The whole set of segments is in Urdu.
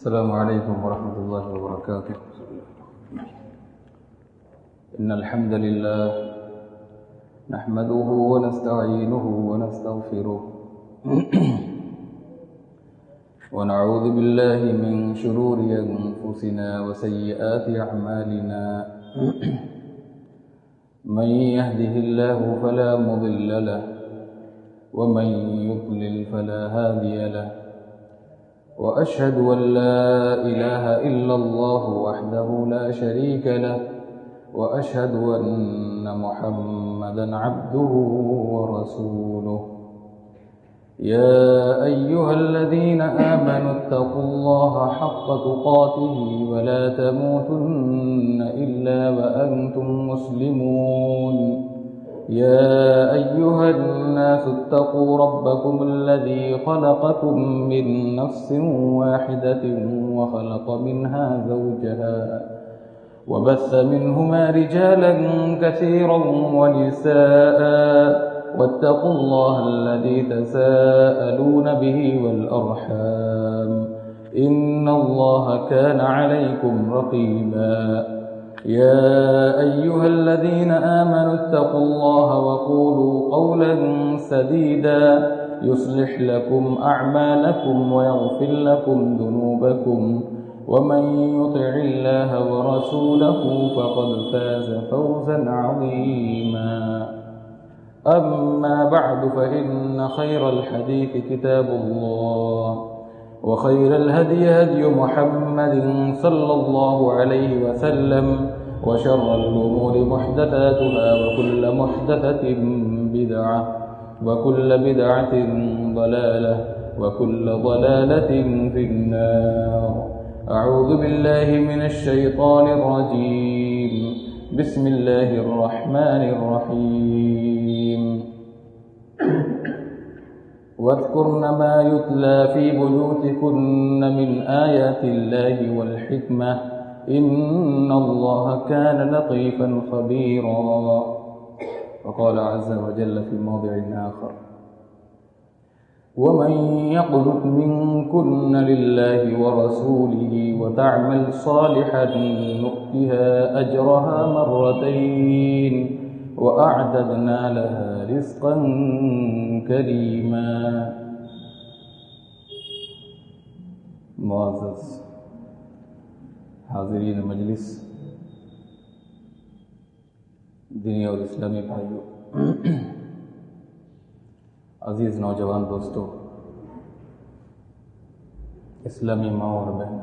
السلام عليكم ورحمة الله وبركاته. إن الحمد لله نحمده ونستعينه ونستغفره ونعوذ بالله من شرور أنفسنا وسيئات أعمالنا من يهده الله فلا مضل له ومن يضلل فلا هادي له وأشهد أن لا إله إلا الله وحده لا شريك له وأشهد أن محمدا عبده ورسوله. يا أيها الذين آمنوا اتقوا الله حق تقاته ولا تموتن إلا وأنتم مسلمون. يا أيها الناس اتقوا ربكم الذي خلقكم من نفس واحدة وخلق منها زوجها وبث منهما رجالا كثيرا ونساء واتقوا الله الذي تساءلون به والأرحام إن الله كان عليكم رقيبا. يا أيها الذين آمنوا اتقوا الله وقولوا قولا سديدا يصلح لكم أعمالكم ويغفر لكم ذنوبكم ومن يطع الله ورسوله فقد فاز فوزا عظيما. أما بعد فإن خير الحديث كتاب الله وخير الهدي هدي محمد صلى الله عليه وسلم وشر الأمور محدثاتها وكل محدثة بدعة وكل بدعة ضلالة وكل ضلالة في النار. أعوذ بالله من الشيطان الرجيم. بسم الله الرحمن الرحيم. واذكرن ما يتلى في بيوتكن من آيات الله والحكمة إن الله كان لطيفا خبيرا. وقال عز وجل في موضع آخر: ومن يقنت منكن لله ورسوله وتعمل صالحا نؤتها أجرها مرتين وأعتدنا لها رزقا كريما. معزز حاضرین مجلس، دینی اور اسلامی بھائیوں، عزیز نوجوان دوستوں، اسلامی ماں اور بہن،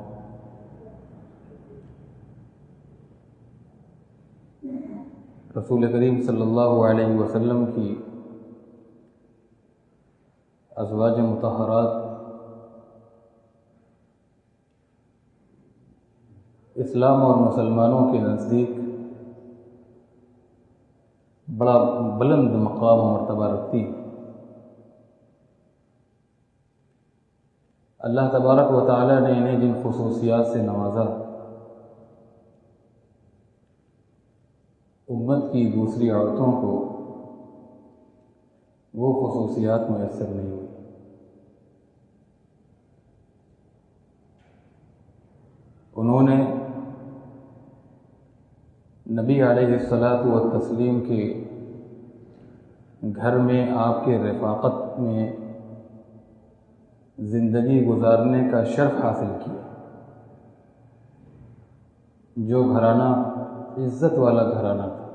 رسول کریم صلی اللہ علیہ وسلم کی ازواج مطہرات اسلام اور مسلمانوں کے نزدیک بڑا بلند مقام و مرتبہ رکھتی. اللہ تبارک و تعالی نے انہیں جن خصوصیات سے نوازا، امت کی دوسری عورتوں کو وہ خصوصیات میسر نہیں ہوئی. انہوں نے نبی علیہ الصلاۃ والتسلیم کے گھر میں آپ کے رفاقت میں زندگی گزارنے کا شرف حاصل کیا. جو گھرانہ عزت والا گھرانہ تھا،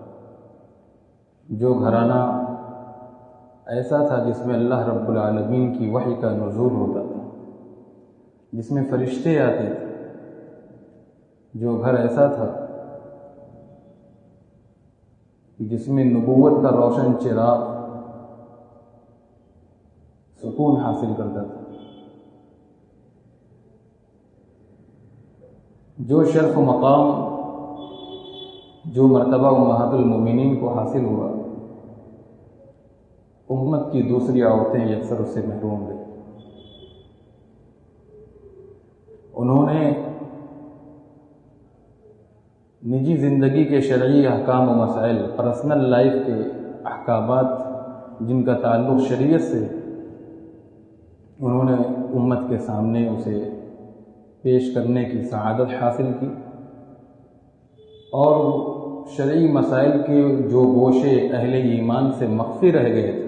جو گھرانہ ایسا تھا جس میں اللہ رب العالمین کی وحی کا نزول ہوتا تھا، جس میں فرشتے آتے تھے، جو گھر ایسا تھا جس میں نبوت کا روشن چراغ سکون حاصل کرتا تھا، جو شرف و مقام، جو مرتبہ امہات المومنین کو حاصل ہوا، امت کی دوسری عورتیں یکسر اس سے محروم رہیں. انہوں نے نجی زندگی کے شرعی احکام و مسائل، پرسنل لائف کے احکامات جن کا تعلق شریعت سے، انہوں نے امت کے سامنے اسے پیش کرنے کی سعادت حاصل کی، اور شرعی مسائل کے جو گوشے اہل ایمان سے مخفی رہ گئے تھے،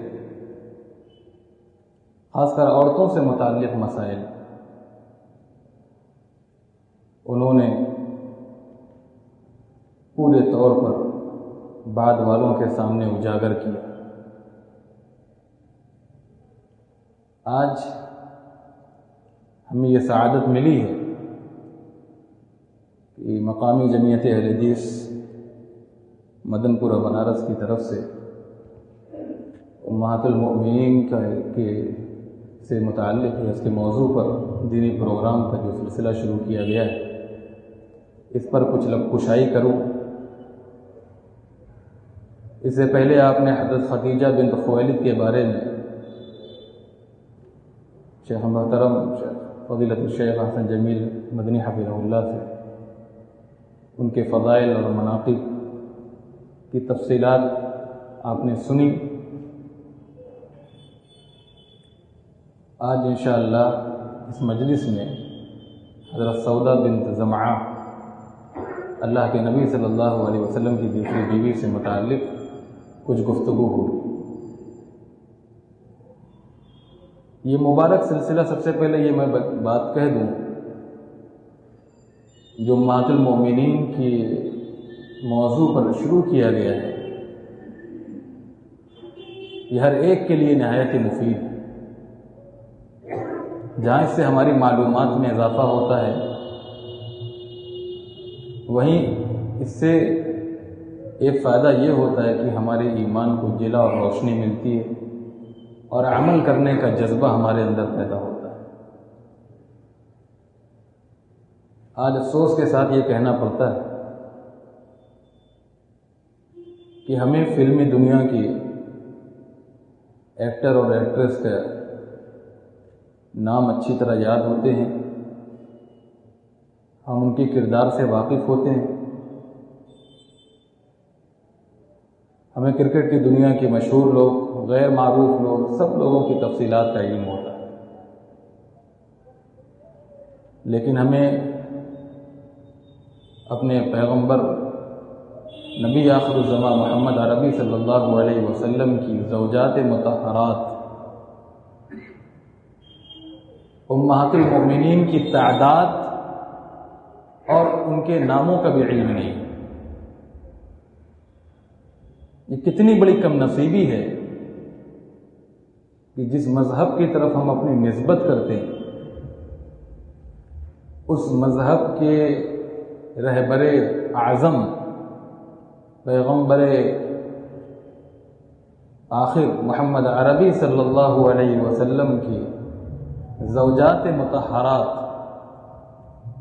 خاص کر عورتوں سے متعلق مسائل، انہوں نے پورے طور پر بعد والوں کے سامنے اجاگر کیا۔ آج ہمیں یہ سعادت ملی ہے کہ مقامی جمعیت اہل حدیث مدن پورہ بنارس کی طرف سے امہات المؤمنین سے متعلق ہے اس کے موضوع پر دینی پروگرام کا جو سلسلہ شروع کیا گیا ہے، اس پر کچھ کشائی کروں۔ اس سے پہلے آپ نے حضرت خدیجہ بنت خویلد کے بارے میں شیخ محترم فضیلت الشیخ حسن جمیل مدنی حفظہ اللہ سے ان کے فضائل اور مناقب کی تفصیلات آپ نے سنی۔ آج انشاءاللہ اس مجلس میں حضرت سودا بنت زمعہ اللہ کے نبی صلی اللہ علیہ وسلم کی دوسری بیوی سے متعلق کچھ گفتگو ہوگی۔ یہ مبارک سلسلہ، سب سے پہلے یہ میں بات کہہ دوں، جو امہات المؤمنین کی موضوع پر شروع کیا گیا ہے، یہ ہر ایک کے لیے نہایت مفید ہے۔ جہاں اس سے ہماری معلومات میں اضافہ ہوتا ہے، وہیں اس سے ایک فائدہ یہ ہوتا ہے کہ ہمارے ایمان کو جلا اور روشنی ملتی ہے، اور عمل کرنے کا جذبہ ہمارے اندر پیدا ہوتا ہے۔ آج افسوس کے ساتھ یہ کہنا پڑتا ہے کہ ہمیں فلمی دنیا کی ایکٹر اور ایکٹریس کا نام اچھی طرح یاد ہوتے ہیں، ہم ان کے کردار سے واقف ہوتے ہیں، ہمیں کرکٹ کی دنیا کے مشہور لوگ، غیر معروف لوگ، سب لوگوں کی تفصیلات کا علم ہوتا ہے، لیکن ہمیں اپنے پیغمبر نبی آخر الزمان محمد عربی صلی اللہ علیہ وسلم کی زوجات مطہرات امہات المؤمنین کی تعداد اور ان کے ناموں کا بھی علم نہیں۔ یہ کتنی بڑی کم نصیبی ہے کہ جس مذہب کی طرف ہم اپنی نسبت کرتے ہیں، اس مذہب کے رہبر اعظم پیغمبر آخر محمد عربی صلی اللہ علیہ وسلم کی زوجات مطہرات،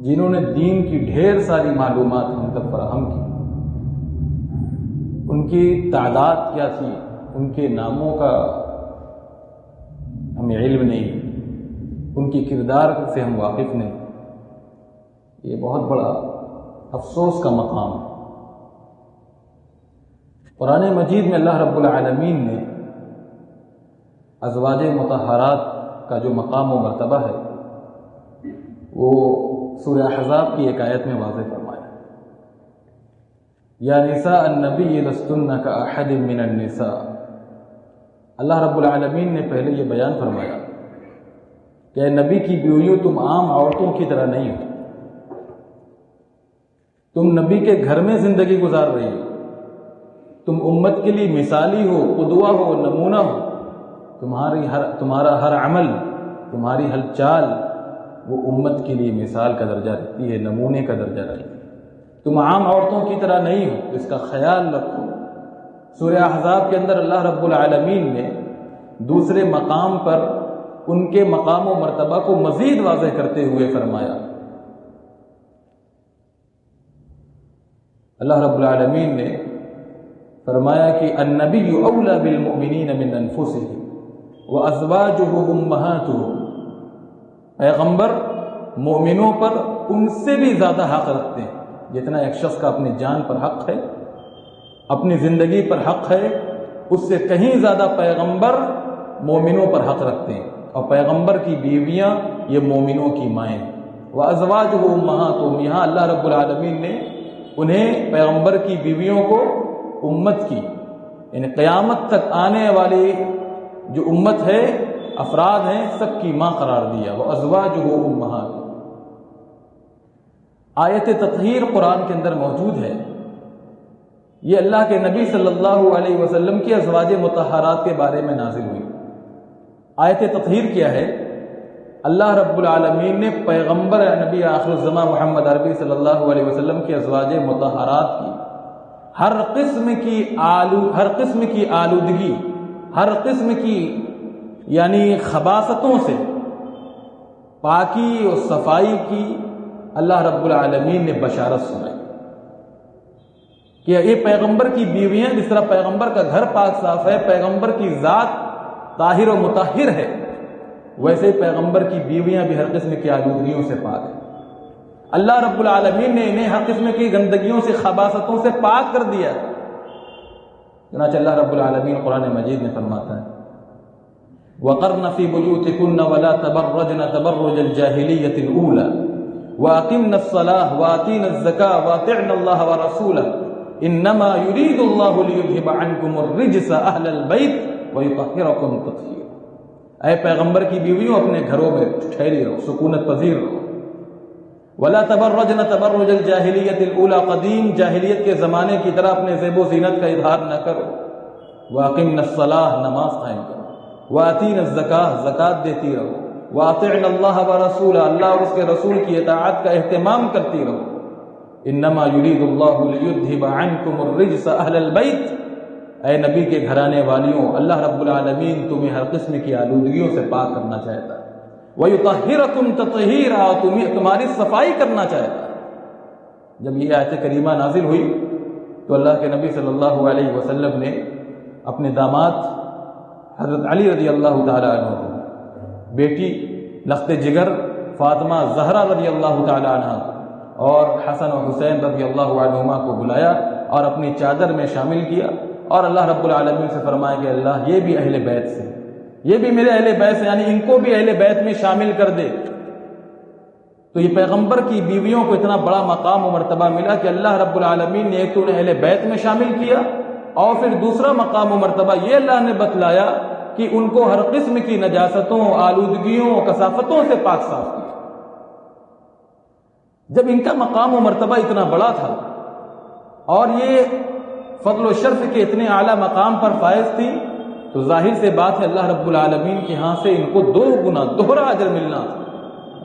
جنہوں نے دین کی ڈھیر ساری معلومات ہم تک فراہم کی، ان کی تعداد کیا تھی، ان کے ناموں کا ہمیں علم نہیں، ان کی کردار سے ہم واقف نہیں۔ یہ بہت بڑا افسوس کا مقام ہے۔ قرآن مجید میں اللہ رب العالمین نے ازواج مطہرات کا جو مقام و مرتبہ ہے، وہ سورہ احزاب کی ایک آیت میں واضح فرمایا، یا نساء النبی لستن کاحد من النساء۔ اللہ رب العالمین نے پہلے یہ بیان فرمایا کہ اے نبی کی بیویوں، تم عام عورتوں کی طرح نہیں ہو، تم نبی کے گھر میں زندگی گزار رہی ہو، تم امت کے لیے مثالی ہو، قدوہ ہو، نمونہ ہو، تمہارا ہر عمل، تمہاری ہر چال وہ امت کے لیے مثال کا درجہ رکھتی ہے، نمونے کا درجہ رکھتی ہے۔ تم عام عورتوں کی طرح نہیں ہو، اس کا خیال رکھو۔ سورہ احزاب کے اندر اللہ رب العالمین نے دوسرے مقام پر ان کے مقام و مرتبہ کو مزید واضح کرتے ہوئے فرمایا، اللہ رب العالمین نے فرمایا کہ النبی اولی بالمؤمنین من انفسہم وازواجہ امہاتہم، پیغمبر مومنوں پر ان سے بھی زیادہ حق رکھتے ہیں۔ جتنا ایک شخص کا اپنی جان پر حق ہے، اپنی زندگی پر حق ہے، اس سے کہیں زیادہ پیغمبر مومنوں پر حق رکھتے ہیں، اور پیغمبر کی بیویاں یہ مومنوں کی مائیں ہیں۔ وَأَزْوَاجُهُ أُمَّهَاتُهُمْ، یہاں اللہ رب العالمین نے انہیں پیغمبر کی بیویوں کو امت کی، یعنی قیامت تک آنے والی جو امت ہے، افراد ہیں، سب کی ماں قرار دیا۔ وَأَزْوَاجُهُ أُمَّهَاتُهُمْ، آیت تطہیر قرآن کے اندر موجود ہے، یہ اللہ کے نبی صلی اللہ علیہ وسلم کی ازواج مطہرات کے بارے میں نازل ہوئی۔ آیت تطہیر کیا ہے؟ اللہ رب العالمین نے پیغمبر نبی آخر الزمان محمد عربی صلی اللہ علیہ وسلم کی ازواج مطہرات کی ہر قسم کی آلودگی، ہر قسم کی یعنی خباثتوں سے پاکی اور صفائی کی اللہ رب العالمین نے بشارت سنائی کہ یہ پیغمبر کی بیویاں، جس طرح پیغمبر کا گھر پاک صاف ہے، پیغمبر کی ذات طاہر و مطہر ہے، ویسے پیغمبر کی بیویاں بھی ہر قسم کی آلودگیوں سے پاک ہیں۔ اللہ رب العالمین نے انہیں ہر قسم کی گندگیوں سے، خباثتوں سے پاک کر دیا۔ چنانچہ اللہ رب العالمین قرآن مجید میں فرماتا ہے وَقَرْنَ فِي بُيُوتِكُنَّ وَلَا تَبَرَّجْنَ تَبَرُّجَ الْجَاهِلِيَّةِ الْأُولَى وَأَقِمْنَ الصَّلَاةَ وَآتِينَ الزَّكَاةَ وَأَطِعْنَ اللَّهَ وَرَسُولَهُ إِنَّمَا يُرِيدُ اللَّهُ لِيُذْهِبَ عَنْكُمُ الرِّجْسَ أَهْلَ الْبَيْتِ وَيُطَهِّرَكُمْ تَطْهِيرًا۔ اے پیغمبر کی بیویوں، اپنے گھروں میں ٹھہری رہو، سکونت پذیر رہو۔ وَلَا تَبَرَّجْنَ تَبَرُّجَ الْجَاهِلِيَّةِ الْأُولَى، قدیم جاہلیت کے زمانے کی طرح اپنے زیب و زینت کا اظہار نہ کرو۔ وَأَقِمْنَ الصَّلَاةَ، نماز قائم کرو۔ وَآتِينَ الزَّكَاةَ، زکوٰۃ دیتی رہو۔ وَأَطِعْنَ اللَّهَ وَرَسُولَهُ، اللہ اور اس کے رسول کی اطاعت کا اہتمام کرتی رہو۔ إِنَّمَا يُرِيدُ اللَّهُ لِيُذْهِبَ عَنْكُمُ الرِّجْسَ أَهْلَ الْبَيْتِ، اے نبی کے گھرانے والیوں، اللہ رب العالمین تمہیں ہر قسم کی آلودگیوں سے پاک کرنا چاہتا ہے۔ وَيُطَهِّرَكُمْ تَطْهِيرًا، تمہاری صفائی کرنا چاہتا ہے۔ جب یہ آیت کریمہ نازل ہوئی تو اللہ کے نبی صلی اللہ علیہ وسلم نے اپنے داماد حضرت علی رضی اللہ تعالی عنہ کو، بیٹی لخت جگر فاطمہ زہرا رضی اللہ تعالی عنہ اور حسن و حسین رضی اللہ عنہما کو بلایا اور اپنی چادر میں شامل کیا، اور اللہ رب العالمین سے فرمایا کہ اللہ یہ بھی اہل بیت سے، یہ بھی میرے اہل بیت سے، یعنی ان کو بھی اہل بیت میں شامل کر دے۔ تو یہ پیغمبر کی بیویوں کو اتنا بڑا مقام و مرتبہ ملا کہ اللہ رب العالمین نے ایک تو انہیں اہل بیت میں شامل کیا، اور پھر دوسرا مقام و مرتبہ یہ اللہ نے بتلایا کہ ان کو ہر قسم کی نجاستوں، آلودگیوں، کثافتوں سے پاک صاف کیا۔ جب ان کا مقام و مرتبہ اتنا بڑا تھا اور یہ فضل و شرف کے اتنے اعلیٰ مقام پر فائز تھی، تو ظاہر سے بات ہے اللہ رب العالمین کے ہاں سے ان کو 2 گنا دوہرا اجر ملنا تھا۔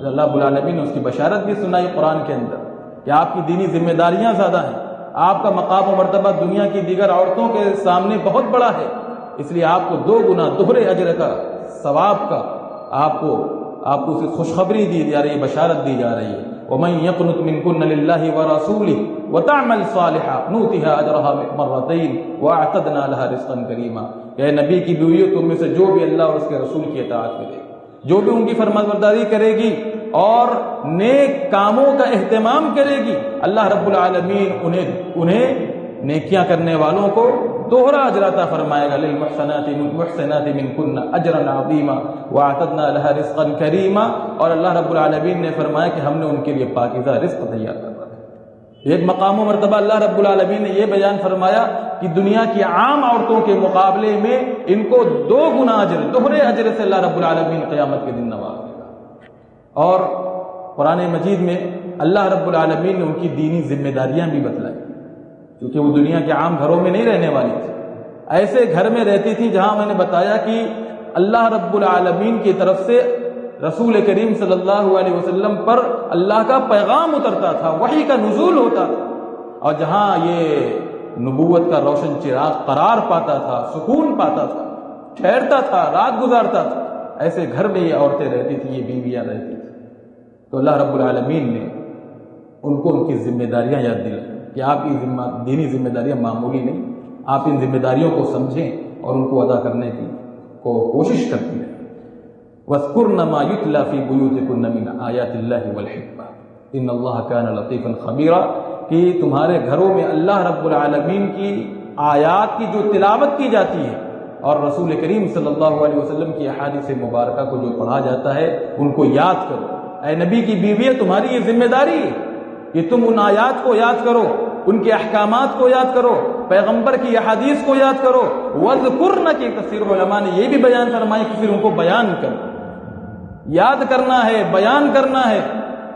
اللہ رب العالمین نے اس کی بشارت بھی سنائی قرآن کے اندر کہ آپ کی دینی ذمہ داریاں زیادہ ہیں، آپ کا مقام و مرتبہ دنیا کی دیگر عورتوں کے سامنے بہت بڑا ہے، اس لیے آپ کو 2 گنا دوہرے اجر کا، ثواب کا آپ کو اسے خوشخبری دی جا رہی ہے، بشارت دی جا رہی ہے۔ وَمَن يَقْنُتْ مِنكُنَّ لِلَّهِ وَرَسُولِهِ وَتَعْمَلْ صَالِحًا نُؤْتِهَا أَجْرَهَا مَرَّتَيْنِ وَأَعْتَدْنَا لَهَا رِزْقًا كَرِيمًا۔ کہ اے نبی کی بیویوں، تم میں سے جو بھی اللہ اور اس کے رسول کی اطاعت کرے گی، جو بھی ان کی فرمانبرداری کرے گی اور نیک کاموں کا اہتمام کرے گی، اللہ رب العالمین انہیں نیکیاں کرنے والوں کو دوہرا اجر عطا فرمائے گا۔ للمحسنات منکن اجرا عظیما واعتدنا لها رزقا کریما، اور اللہ رب العالمین نے فرمایا کہ ہم نے ان کے لیے پاکیزہ رزق تیار کر رکھا ہے۔ ایک مقام و مرتبہ اللہ رب العالمین نے یہ بیان فرمایا کہ دنیا کی عام عورتوں کے مقابلے میں ان کو 2 گنا اجر، دوہرے اجر سے اللہ رب العالمین قیامت کے دن نوازے گا۔ اور قرآن مجید میں اللہ رب العالمین نے ان کی دینی ذمہ داریاں بھی بتلائی، کیونکہ وہ دنیا کے عام گھروں میں نہیں رہنے والی تھی، ایسے گھر میں رہتی تھی جہاں میں نے بتایا کہ اللہ رب العالمین کی طرف سے رسول کریم صلی اللہ علیہ وسلم پر اللہ کا پیغام اترتا تھا، وحی کا نزول ہوتا تھا، اور جہاں یہ نبوت کا روشن چراغ قرار پاتا تھا، سکون پاتا تھا، ٹھہرتا تھا، رات گزارتا تھا، ایسے گھر میں یہ عورتیں رہتی تھیں، یہ بیویاں رہتی تھیں۔ تو اللہ رب العالمین نے ان کو ان کی ذمہ داریاں یاد دلائی کہ آپ کی دینی ذمہ داریاں معمولی نہیں، آپ ان ذمہ داریوں کو سمجھیں اور ان کو ادا کرنے کی کوشش کرتی ہیں۔ وَاذْكُرْنَ مَا يُتْلَى فِي بُيُوتِكُنَّ مِنْ آيَاتِ اللَّهِ وَالْحِكْمَةِ إِنَّ اللَّهَ كَانَ لَطِيفًا خَبِيرًا، کہ تمہارے گھروں میں اللہ رب العالمین کی آیات کی جو تلاوت کی جاتی ہے اور رسول کریم صلی اللہ علیہ وسلم کی احادیث مبارکہ کو جو پڑھا جاتا ہے ان کو یاد کرو، اے نبی کی بیویاں تمہاری یہ ذمہ داری ہے کہ تم ان آیات کو یاد کرو، ان کے احکامات کو یاد کرو، پیغمبر کی احادیث کو یاد کرو۔ وَاذْكُرْنَ کہ کثیر علماء نے یہ بھی بیان فرمایا کہ پھر ان کو بیان کرو، یاد کرنا ہے، بیان کرنا ہے۔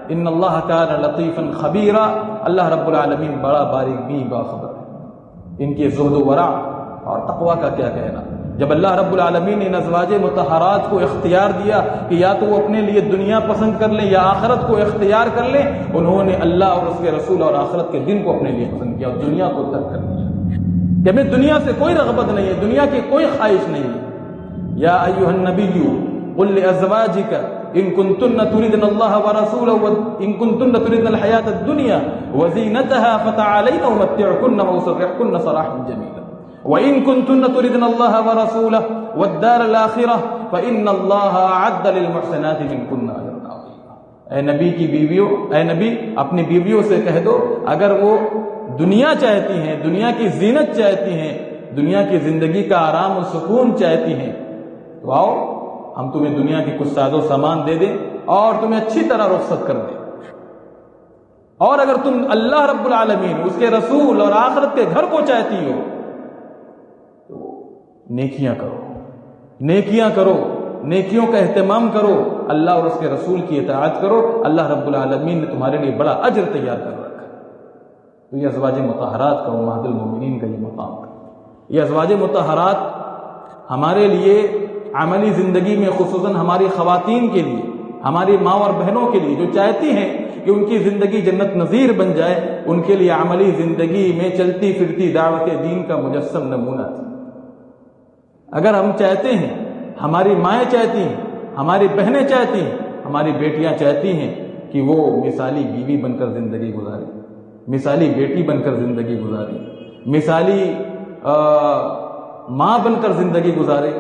ان اللہ کان لطیفا خبیرا، اللہ رب العالمین بڑا باریک بین باخبر ہے۔ ان کے زہد و ورع اور تقوی کا کیا کہنا۔ جب اللہ رب العالمین نے ان ازواج مطہرات کو اختیار دیا کہ یا تو وہ اپنے لیے دنیا پسند کر لیں یا آخرت کو اختیار کر لیں، انہوں نے اللہ اور اس کے رسول اور آخرت کے دن کو اپنے لیے پسند کیا اور دنیا کو ترک کر دیا کہ ہمیں دنیا سے کوئی رغبت نہیں ہے، دنیا کی کوئی خواہش نہیں ہے۔ یا ایھا النبی قل لازواجک ان کنتن تردن اللہ ورسولہ ان کنتن تردن الحیاۃ الدنیا وزینتها فتعالین امتعکن واسرحکن سراحا جمیلا وَإِن كُنتُنَّ تُرِدْنَ اللَّهَ وَرَسُولَهُ وَالدَّارَ الْآخِرَةَ فَإِنَّ اللَّهَ أَعَدَّ لِلْمُحْسِنَاتِ مِنكُنَّ أَجْرًا عَظِيمًا۔ اے نبی کی بیویوں، اے نبی اپنی بیویوں سے کہہ دو اگر وہ دنیا چاہتی ہیں، دنیا کی زینت چاہتی ہیں، دنیا کی زندگی کا آرام و سکون چاہتی ہیں تو آؤ ہم تمہیں دنیا کے کچھ ساز و سامان دے دیں اور تمہیں اچھی طرح رخصت کر دیں۔ اور اگر تم اللہ رب العالمین، اس کے رسول اور آخرت کے گھر کو چاہتی ہو، نیکیاں کرو، نیکیاں کرو، نیکیوں کا اہتمام کرو، اللہ اور اس کے رسول کی اطاعت کرو، اللہ رب العالمین نے تمہارے لیے بڑا اجر تیار کر رکھا۔ تو یہ ازواج مطہرات کا امہات المومنین کا یہ مقام ہے۔ یہ ازواج مطہرات ہمارے لیے عملی زندگی میں، خصوصاً ہماری خواتین کے لیے، ہماری ماں اور بہنوں کے لیے جو چاہتی ہیں کہ ان کی زندگی جنت نظیر بن جائے، ان کے لیے عملی زندگی میں چلتی پھرتی دعوت دین کا مجسم نمونہ تھی۔ اگر ہم چاہتے ہیں، ہماری مائیں چاہتی ہیں، ہماری بہنیں چاہتی ہیں، ہماری بیٹیاں چاہتی ہیں کہ وہ مثالی بیوی بن کر زندگی گزارے، مثالی بیٹی بن کر زندگی گزارے، مثالی ماں بن کر زندگی گزارے،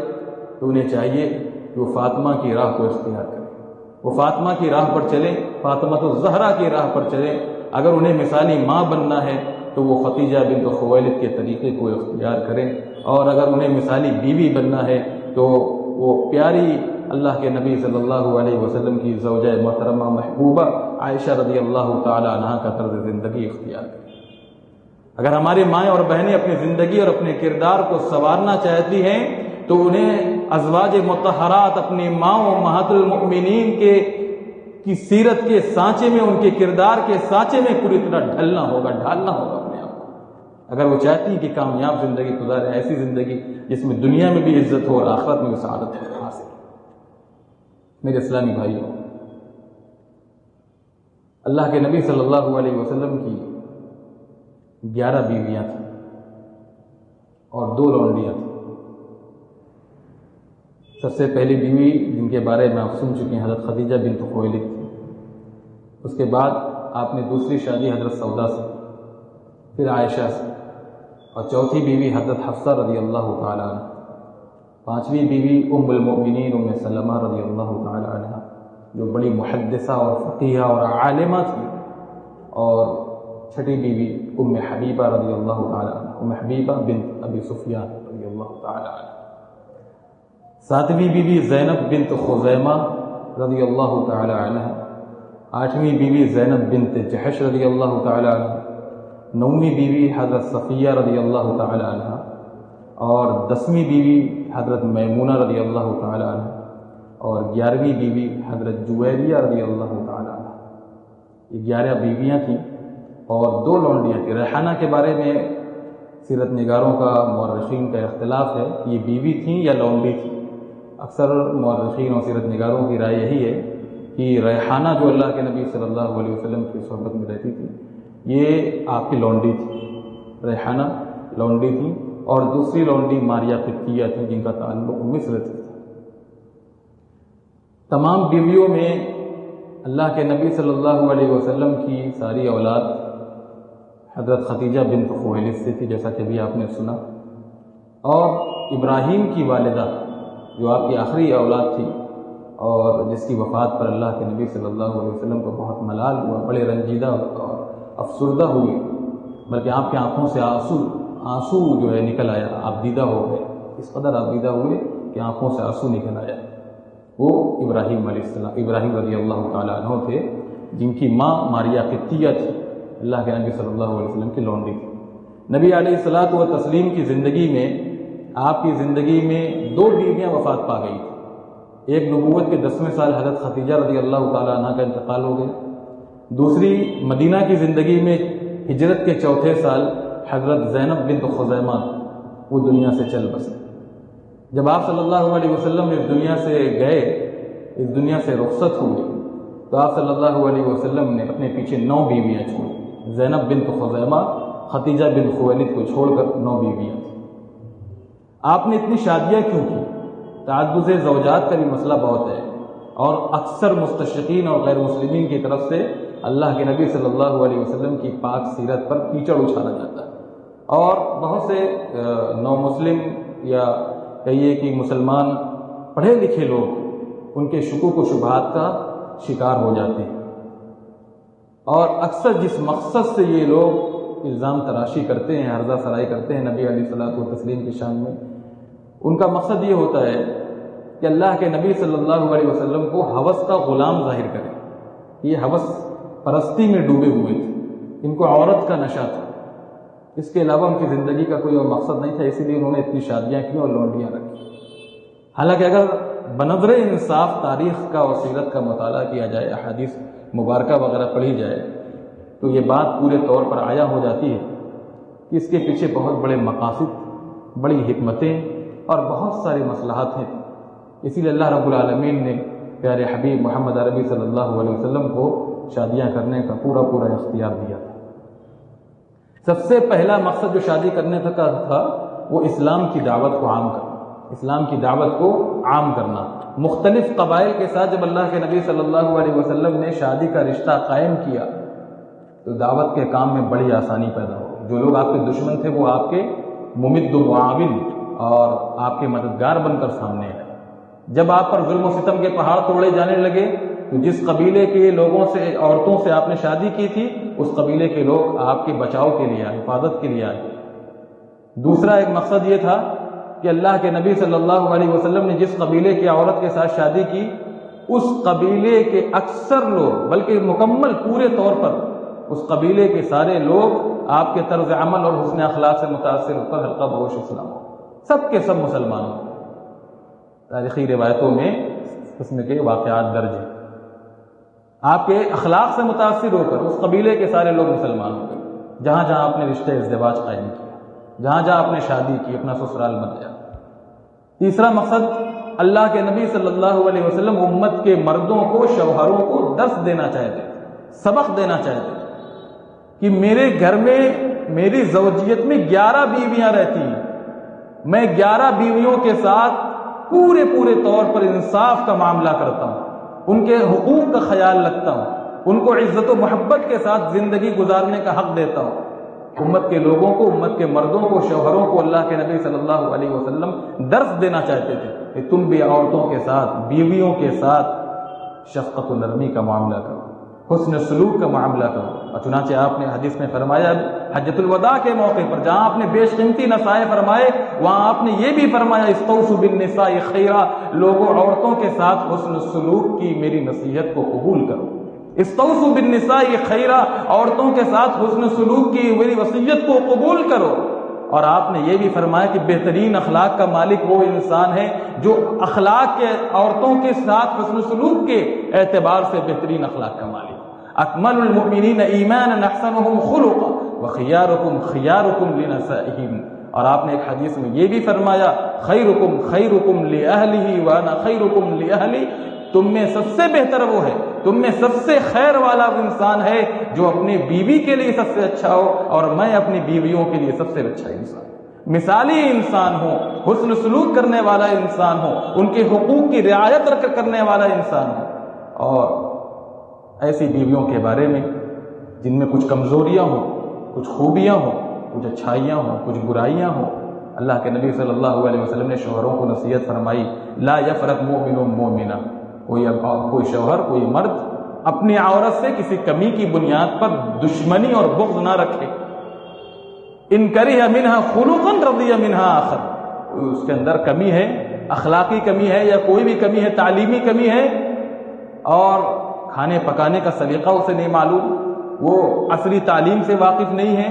تو انہیں چاہیے کہ وہ فاطمہ کی راہ کو اختیار کریں، وہ فاطمہ کی راہ پر چلیں، فاطمہ الزہرا کی راہ پر چلیں۔ اگر انہیں مثالی ماں بننا ہے تو وہ ختیجہ بنت خویلد کے طریقے کو اختیار کریں، اور اگر انہیں مثالی بیوی بننا ہے تو وہ پیاری اللہ کے نبی صلی اللہ علیہ وسلم کی زوجہ محترمہ محبوبہ عائشہ رضی اللہ تعالی عنہا کا طرز زندگی اختیار کریں۔ اگر ہماری مائیں اور بہنیں اپنی زندگی اور اپنے کردار کو سنوارنا چاہتی ہیں تو انہیں ازواج مطہرات اپنی ماں امہات المؤمنین کی سیرت کے سانچے میں، ان کے کردار کے سانچے میں پوری طرح ڈھالنا ہوگا اپنے آپ کو، اگر وہ چاہتی ہیں کہ کامیاب زندگی گزارے، ایسی زندگی جس میں دنیا میں بھی عزت ہو اور آخرت میں بھی سعادت حاصل۔ میرے اسلامی بھائیوں، اللہ کے نبی صلی اللہ علیہ وسلم کی 11 بیویاں تھیں اور 2 لونڈیاں تھیں۔ سب سے پہلی بیوی جن کے بارے میں آپ سن چکے ہیں حضرت خدیجہ بنت خویلد تھی، اس کے بعد آپ نے دوسری شادی حضرت سودا سے، پھر عائشہ سے، اور چوتھی بیوی حضرت حفصہ رضی اللہ تعالی عنہ، پانچویں بیوی ام المؤمنین ام سلمہ رضی اللہ تعالی عنہ جو بڑی محدثہ اور فقیہ اور عالمہ تھی، اور چھٹی بیوی ام حبیبہ رضی اللہ تعالی عنہ، ام حبیبہ بنت ابی سفیان رضی اللہ تعالی عنہ، ساتویں بیوی زینب بنت خزیمہ رضی اللہ تعالی عنہ، آٹھویں بیوی زینب بنت جحش رضی اللہ تعالی عنہ، نویں بیوی حضرت صفیہ رضی اللہ تعالی عنہ، اور 10ویں بیوی حضرت میمونہ رضی اللہ تعالی عنہ، اور 11ویں بیوی حضرت جویریہ رضی اللہ تعالی عنہ۔ یہ 11 بیویاں تھیں اور 2 لونڈیاں تھیں۔ ریحانہ کے بارے میں سیرت نگاروں کا، مورخین کا اختلاف ہے کہ یہ بیوی تھیں یا لونڈی تھیں۔ اکثر مورخین اور سیرت نگاروں کی رائے یہی ہے کہ ریحانہ جو اللہ کے نبی صلی اللہ علیہ وسلم کی صحبت میں رہتی تھی یہ آپ کی لونڈی تھی، ریحانہ لونڈی تھی، اور دوسری لونڈی ماریہ قبطیہ تھی جن کا تعلق مصر سے تھا۔ تمام بیویوں میں اللہ کے نبی صلی اللہ علیہ وسلم کی ساری اولاد حضرت خدیجہ بنت خویلد سے تھی، جیسا کہ بھی آپ نے سنا، اور ابراہیم کی والدہ جو آپ کی آخری اولاد تھی اور جس کی وفات پر اللہ کے نبی صلی اللہ علیہ وسلم کو بہت ملال ہوا، بڑے رنجیدہ اور افسردہ ہوئے، بلکہ آپ کے آنکھوں سے آنسو جو ہے نکل آیا، آپ دیدہ ہو گئے، اس قدر آپ دیدہ ہوئے کہ آنکھوں سے آنسو نکل آیا۔ وہ ابراہیم رضی اللہ تعالیٰ عنہ تھے، جن کی ماں ماریہ قبطیہ تھی، اللہ کے نبی صلی اللہ علیہ وسلم کی لونڈی تھی۔ نبی علیہ الصلاۃ والتسلیم کی زندگی میں، آپ کی زندگی میں 2 بیویاں وفات پا گئی تھیں۔ ایک نبوت کے 10ویں سال حضرت خدیجہ رضی اللہ تعالیٰ عنہ کا انتقال ہو گیا، دوسری مدینہ کی زندگی میں ہجرت کے 4تھے سال حضرت زینب بنت خزیمہ وہ دنیا سے چل بسے۔ جب آپ صلی اللہ علیہ وسلم اس دنیا سے گئے، اس دنیا سے رخصت ہوئے، تو آپ صلی اللہ علیہ وسلم نے اپنے پیچھے 9 بیویاں چھوڑی۔ زینب بنت خزیمہ، خدیجہ بنت خویلد کو چھوڑ کر 9 بیویاں تھیں۔ آپ نے اتنی شادیاں کیوں کی؟ تعدد زوجات کا بھی مسئلہ بہت ہے، اور اکثر مستشرقین اور غیر مسلمین کی طرف سے اللہ کے نبی صلی اللہ علیہ وسلم کی پاک سیرت پر کیچڑ اچھالا جاتا ہے، اور بہت سے نو مسلم یا کہیے کہ مسلمان پڑھے لکھے لوگ ان کے شکوک و شبہات کا شکار ہو جاتے ہیں، اور اکثر جس مقصد سے یہ لوگ الزام تراشی کرتے ہیں، عرضہ سرائی کرتے ہیں نبی علیہ الصلوۃ والتسلیم کی شان میں، ان کا مقصد یہ ہوتا ہے کہ اللہ کے نبی صلی اللہ علیہ وسلم کو ہوس کا غلام ظاہر کرے۔ یہ ہوس پرستی میں ڈوبے ہوئے تھے، ان کو عورت کا نشہ تھا، اس کے علاوہ ان کی زندگی کا کوئی اور مقصد نہیں تھا، اسی لیے انہوں نے اتنی شادیاں کی اور لونڈیاں رکھی۔ حالانکہ اگر بنظر انصاف تاریخ کا اور سیرت کا مطالعہ کیا جائے، احادیث مبارکہ وغیرہ پڑھی جائے، تو یہ بات پورے طور پر عیاں ہو جاتی ہے کہ اس کے پیچھے بہت بڑے مقاصد، بڑی حکمتیں اور بہت سارے مصلحات ہیں۔ اسی لیے اللہ رب العالمین نے پیارے حبیب محمد عربی صلی اللہ علیہ وسلم کو شادیاں کرنے کا پورا اختیار دیا تھا۔ سب سے پہلا مقصد جو شادی کرنے کا تھا وہ اسلام کی دعوت کو عام کرنا، اسلام کی دعوت کو عام کرنا۔ مختلف قبائل کے ساتھ جب اللہ کے نبی صلی اللہ علیہ وسلم نے شادی کا رشتہ قائم کیا تو دعوت کے کام میں بڑی آسانی پیدا ہو۔ جو لوگ آپ کے دشمن تھے وہ آپ کے ممد و معاون اور آپ کے مددگار بن کر سامنے آئے۔ جب آپ پر ظلم و ستم کے پہاڑ توڑے جانے لگے تو جس قبیلے کے لوگوں سے، عورتوں سے آپ نے شادی کی تھی، اس قبیلے کے لوگ آپ کے بچاؤ کے لیے آئے، حفاظت کے لیے آئے۔ دوسرا ایک مقصد یہ تھا کہ اللہ کے نبی صلی اللہ علیہ وسلم نے جس قبیلے کی عورت کے ساتھ شادی کی، اس قبیلے کے اکثر لوگ، بلکہ مکمل پورے طور پر اس قبیلے کے سارے لوگ آپ کے طرز عمل اور حسن اخلاق سے متاثر ہو کر حلقہ بہوش اسلام، سب کے سب مسلمان ہو۔ تاریخی روایتوں میں اس قسم کے واقعات درج ہیں۔ آپ کے اخلاق سے متاثر ہو کر اس قبیلے کے سارے لوگ مسلمان ہو گئے۔ جہاں جہاں آپ نے رشتے ازدواج قائم کیا، جہاں جہاں آپ نے شادی کی، اپنا سسرال بنایا۔ تیسرا مقصد، اللہ کے نبی صلی اللہ علیہ وسلم امت کے مردوں کو، شوہروں کو درس دینا چاہتے تھے، سبق دینا چاہتے تھے کہ میرے گھر میں میری زوجیت میں 11 بیویاں رہتی ہیں، میں 11 بیویوں کے ساتھ پورے طور پر انصاف کا معاملہ کرتا ہوں، ان کے حقوق کا خیال رکھتا ہوں، ان کو عزت و محبت کے ساتھ زندگی گزارنے کا حق دیتا ہوں۔ امت کے لوگوں کو، امت کے مردوں کو، شوہروں کو اللہ کے نبی صلی اللہ علیہ وسلم درس دینا چاہتے تھے کہ تم بھی عورتوں کے ساتھ، بیویوں کے ساتھ شفقت و نرمی کا معاملہ کرو، حسن سلوک کا معاملہ کرو۔ اور چنانچہ آپ نے حدیث میں فرمایا، حجۃ الوداع کے موقع پر جہاں آپ نے بیش قیمتی نصائح فرمائے، وہاں آپ نے یہ بھی فرمایا، استوصوا بالنساء خیرا، لوگوں عورتوں کے ساتھ حسن سلوک کی میری نصیحت کو قبول کرو۔ استوصوا بالنساء خیرا، عورتوں کے ساتھ حسن سلوک کی میری وصیت کو قبول کرو۔ اور آپ نے یہ بھی فرمایا کہ بہترین اخلاق کا مالک وہ انسان ہے جو اخلاق کے، عورتوں کے ساتھ حسن سلوک کے اعتبار سے بہترین اخلاق کا مالک۔ اکمل المؤمنین ایمانا احسنهم خلقا وخیارکم خیارکم لنسائہم۔ اور آپ نے ایک حدیث میں یہ بھی فرمایا، خیرکم خیرکم لأہلہ وانا خیرکم لأہلی، تم میں سب سے بہتر وہ ہے، تم میں سب سے خیر والا وہ انسان ہے جو اپنی بیوی کے لیے سب سے اچھا ہو، اور میں اپنی بیویوں کے لیے سب سے اچھا انسان، مثالی انسان ہو، حسن سلوک کرنے والا انسان ہو، ان کے حقوق کی رعایت کرنے والا انسان ہو۔ اور ایسی بیویوں کے بارے میں جن میں کچھ کمزوریاں ہوں، کچھ خوبیاں ہوں، کچھ اچھائیاں ہوں، کچھ برائیاں ہوں، اللہ کے نبی صلی اللہ علیہ وسلم نے شوہروں کو نصیحت فرمائی، لا یفرق مؤمن مؤمنہ، کوئی شوہر، کوئی مرد اپنی عورت سے کسی کمی کی بنیاد پر دشمنی اور بغض نہ رکھے۔ ان کرہ منہا خلقا رضی منہا آخر، اس کے اندر کمی ہے اخلاقی کمی ہے یا کوئی بھی کمی ہے، تعلیمی کمی ہے، اور کھانے پکانے کا سلیقہ اسے نہیں معلوم، وہ عصری تعلیم سے واقف نہیں ہے،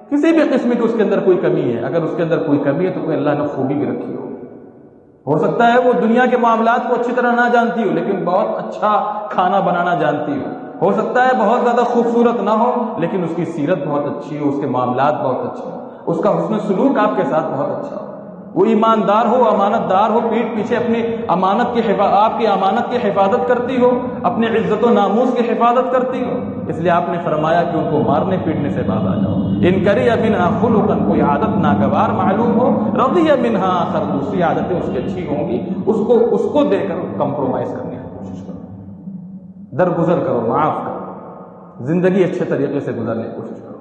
کسی بھی قسم کی اس کے اندر کوئی کمی ہے، اگر اس کے اندر کوئی کمی ہے تو کوئی اللہ نے خوبی بھی رکھی ہو سکتا ہے وہ دنیا کے معاملات کو اچھی طرح نہ جانتی ہو لیکن بہت اچھا کھانا بنانا جانتی ہو سکتا ہے بہت زیادہ خوبصورت نہ ہو لیکن اس کی سیرت بہت اچھی ہو، اس کے معاملات بہت اچھے ہو، اس کا حسن سلوک آپ کے ساتھ بہت اچھا ہو، وہ ایماندار ہو، امانت دار ہو، پیٹھ پیچھے اپنی امانت کی آپ کی امانت کی حفاظت کرتی ہو، اپنی عزت و ناموس کی حفاظت کرتی ہو، اس لیے آپ نے فرمایا کہ ان کو مارنے پیٹنے سے باز آ جاؤ۔ ان کری منہا خلقا، کوئی عادت ناگوار معلوم ہو، رضی منہا آخر، دوسری عادتیں اس کی اچھی ہوں گی، اس کو دے کر کمپرومائز کرنے کی کوشش کرو، درگزر کرو، معاف کرو، زندگی اچھے طریقے سے گزارنے کی کوشش کرو۔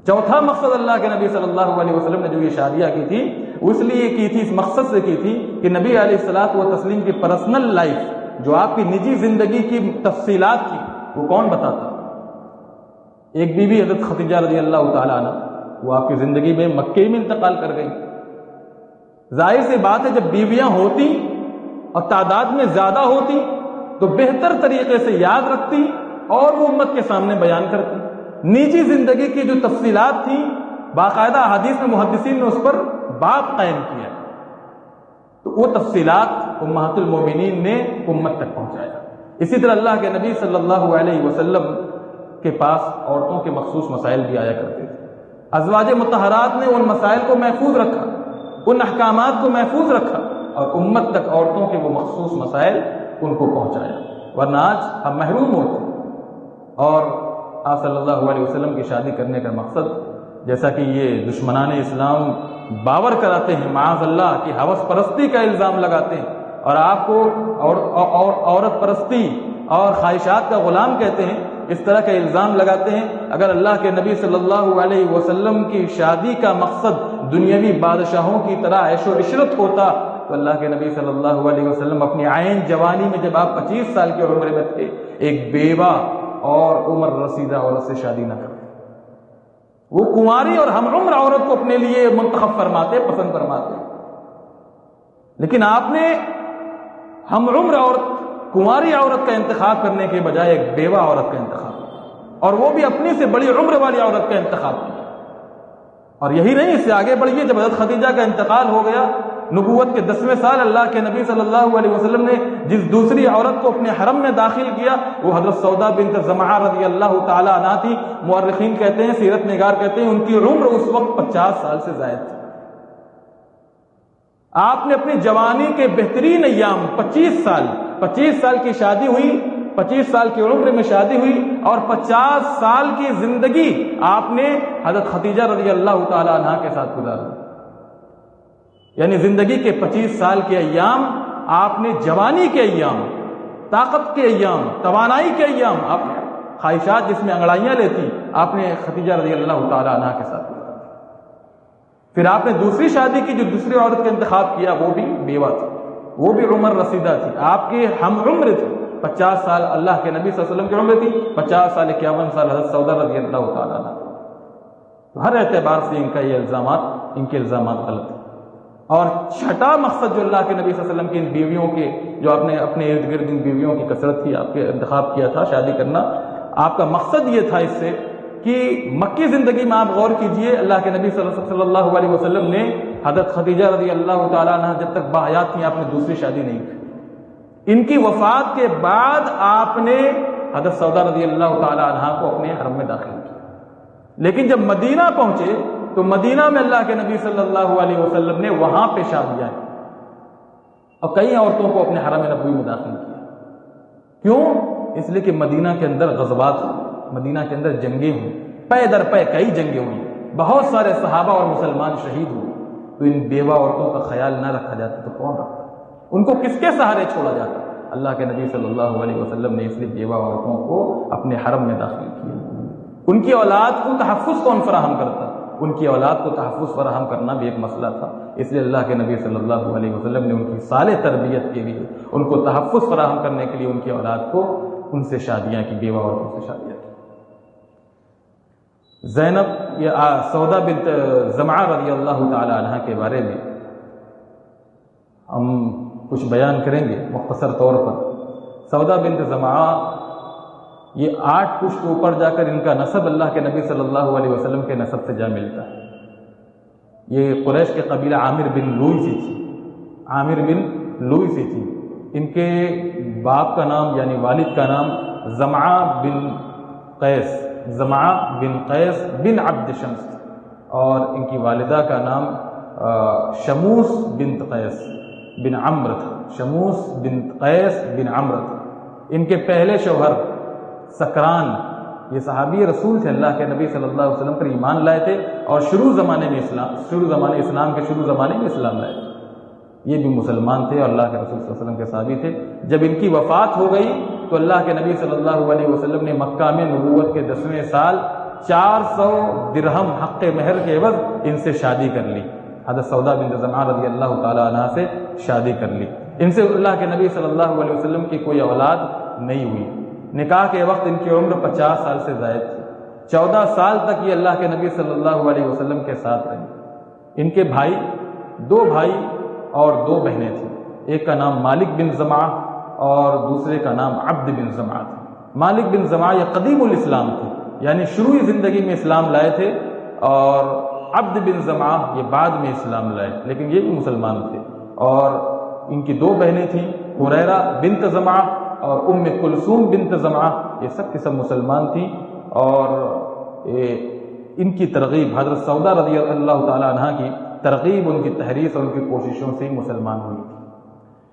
چوتھا مقصد اللہ کے نبی صلی اللہ علیہ وسلم نے جو یہ شادیاں کی تھی وہ اس لیے کی تھی، اس مقصد سے کی تھی کہ نبی علیہ الصلوۃ والتسلیم کی پرسنل لائف، جو آپ کی نجی زندگی کی تفصیلات تھی، وہ کون بتاتا؟ ایک بیوی حضرت خدیجہ رضی اللہ تعالی عنہ، وہ آپ کی زندگی میں مکے میں انتقال کر گئی۔ ظاہر سی بات ہے جب بیویاں ہوتی اور تعداد میں زیادہ ہوتی تو بہتر طریقے سے یاد رکھتی اور وہ امت کے سامنے بیان کرتی۔ نجی زندگی کی جو تفصیلات تھیں باقاعدہ حدیث میں محدثین نے اس پر باب قائم کیا، تو وہ تفصیلات امہات المومنین نے امت تک پہنچایا۔ اسی طرح اللہ کے نبی صلی اللہ علیہ وسلم کے پاس عورتوں کے مخصوص مسائل بھی آیا کرتے تھے، ازواج مطہرات نے ان مسائل کو محفوظ رکھا، ان احکامات کو محفوظ رکھا اور امت تک عورتوں کے وہ مخصوص مسائل ان کو پہنچایا، ورنہ آج ہم محروم ہوتے ہیں۔ اور آپ صلی اللہ علیہ وسلم کی شادی کرنے کا مقصد، جیسا کہ یہ دشمنان اسلام باور کراتے ہیں، معاذ اللہ کی ہوس پرستی کا الزام لگاتے ہیں اور آپ کو عورت پرستی اور خواہشات کا غلام کہتے ہیں، اس طرح کا الزام لگاتے ہیں۔ اگر اللہ کے نبی صلی اللہ علیہ وسلم کی شادی کا مقصد دنیاوی بادشاہوں کی طرح عیش و عشرت ہوتا تو اللہ کے نبی صلی اللہ علیہ وسلم اپنی عین جوانی میں جب آپ 25 سال کی عمر میں تھے ایک بیوہ اور عمر رسیدہ عورت سے شادی نہ کرتے، وہ کنواری اور ہم عمر عورت کو اپنے لیے منتخب فرماتے، پسند فرماتے، لیکن آپ نے ہم عمر عورت، کنواری عورت کا انتخاب کرنے کے بجائے ایک بیوہ عورت کا انتخاب کیا، اور وہ بھی اپنی سے بڑی عمر والی عورت کا انتخاب کیا۔ اور یہی نہیں، اس سے آگے بڑھیے، جب حضرت خدیجہ کا انتقال ہو گیا، نبوت کے 10ویں سال اللہ کے نبی صلی اللہ علیہ وسلم نے جس دوسری عورت کو اپنے حرم میں داخل کیا وہ حضرت سودا بنت زمعہ رضی اللہ تعالی عنہ تھی۔ مورخین کہتے ہیں، سیرت نگار کہتے ہیں، ان کی عمر اس وقت 50 سال سے زائد تھی۔ آپ نے اپنی جوانی کے بہترین ایام 25 سال کی شادی ہوئی، 25 سال کی عمر میں شادی ہوئی اور 50 سال کی زندگی آپ نے حضرت خدیجہ رضی اللہ تعالی عنہ کے ساتھ گزاری، یعنی زندگی کے 25 سال کے ایام آپ نے جوانی کے ایام، طاقت کے ایام، توانائی کے ایام، آپ نے خواہشات جس میں انگڑائیاں لیتی آپ نے خدیجہ رضی اللہ تعالی عنہ کے ساتھ گزاری۔ پھر آپ نے دوسری شادی کی، جو دوسری عورت کا انتخاب کیا وہ بھی بیوہ تھی، وہ بھی عمر رسیدہ تھی، آپ کے ہم عمر تھے، 50 سال اللہ کے نبی صلی اللہ علیہ وسلم کی عمر تھی، 50 سال 51 سال حضرت سودا رضی اللہ تعالی عنہ۔ تو ہر اعتبار سے ان کے الزامات غلط ہیں۔ اور چھٹا مقصد جو اللہ کے نبی صلی اللہ علیہ وسلم کی ان بیویوں کے، جو آپ نے اپنے ارد گرد ان بیویوں کی کثرت کی، آپ کے انتخاب کیا تھا شادی کرنا، آپ کا مقصد یہ تھا اس سے کہ مکی زندگی میں آپ غور کیجئے، اللہ کے نبی صلی اللہ علیہ وسلم نے حضرت خدیجہ رضی اللہ تعالیٰ عنہ جب تک باحیات تھیں آپ نے دوسری شادی نہیں کی، ان کی وفات کے بعد آپ نے حضرت سودا رضی اللہ تعالیٰ عنہ کو اپنے حرم میں داخل کیا۔ لیکن جب مدینہ پہنچے تو مدینہ میں اللہ کے نبی صلی اللہ علیہ وسلم نے وہاں پہ شادیاں کی اور کئی عورتوں کو اپنے حرم نبوی میں داخل کیا۔ کیوں؟ اس لیے کہ مدینہ کے اندر غزوات ہوئی، مدینہ کے اندر جنگیں ہوئی، پے در پے کئی جنگیں ہوئی، بہت سارے صحابہ اور مسلمان شہید ہوئے، تو ان بیوہ عورتوں کا خیال نہ رکھا جاتا تو کون رکھتا؟ ان کو کس کے سہارے چھوڑا جاتا؟ اللہ کے نبی صلی اللہ علیہ وسلم نے اس لیے بیوہ عورتوں کو اپنے حرم میں داخل کیا۔ ان کی اولاد کو تحفظ کون فراہم کرتا؟ ان کی اولاد کو تحفظ فراہم کرنا بھی ایک مسئلہ تھا، اس لیے اللہ کے نبی صلی اللہ علیہ وسلم نے ان کی صالح تربیت کے لیے، ان کو تحفظ فراہم کرنے کے لیے ان کی اولاد کو ان سے شادیاں کی، بیوہ عورتوں سے شادیاں کی۔ زینب یا سودا بنت زمعہ رضی اللہ تعالی عنہ کے بارے میں ہم کچھ بیان کریں گے مختصر طور پر۔ سودا بنت زمعہ یہ 8 پشت اوپر جا کر ان کا نسب اللہ کے نبی صلی اللہ علیہ وسلم کے نسب سے جا ملتا ہے۔ یہ قریش کے قبیلہ عامر بن لوئی سے تھی، عامر بن لوئی سے تھی۔ ان کے باپ کا نام یعنی والد کا نام زمعہ بن قیس، زمعہ بن قیس بن عبد شمس تھا، اور ان کی والدہ کا نام شموس بنت قیس بن عمرو تھا، شموس بنت قیس بن عمرو تھا۔ ان کے پہلے شوہر سکران، یہ صحابی رسول تھے، اللہ کے نبی صلی اللہ علیہ وسلم پر ایمان لائے تھے اور شروع زمانے اسلام کے شروع زمانے میں اسلام لائے تھے۔ یہ بھی مسلمان تھے اور اللہ کے رسول صلی اللہ علیہ وسلم کے صحابی تھے۔ جب ان کی وفات ہو گئی تو اللہ کے نبی صلی اللہ علیہ وسلم نے مکہ میں نبوت کے 10ویں سال 400 درہم حق مہر کے عوض ان سے شادی کر لی، حضرت سودا بنت زمعہ رضی اللہ تعالی عنہا سے شادی کر لی۔ ان سے اللہ کے نبی صلی اللہ علیہ وسلم کی کوئی اولاد نہیں ہوئی۔ نکاح کے وقت ان کی عمر 50 سال سے زائد تھی۔ 14 سال تک یہ اللہ کے نبی صلی اللہ علیہ وسلم کے ساتھ رہی۔ ان کے بھائی، 2 بھائی اور 2 بہنیں تھیں۔ ایک کا نام مالک بن زمعہ اور دوسرے کا نام عبد بن زمعہ تھا۔ مالک بن زمعہ یہ قدیم الاسلام تھے، یعنی شروعی زندگی میں اسلام لائے تھے، اور عبد بن زمعہ یہ بعد میں اسلام لائے، لیکن یہ بھی مسلمان تھے۔ اور ان کی 2 بہنیں تھیں، حریرہ بنت زمعہ اور ام کلثوم بنت زمعہ، یہ سب کی سب مسلمان تھیں۔ اور ان کی ترغیب، حضرت سودا رضی اللہ تعالی عنہ کی ترغیب، ان کی تحریص اور ان کی کوششوں سے مسلمان ہوئی تھی۔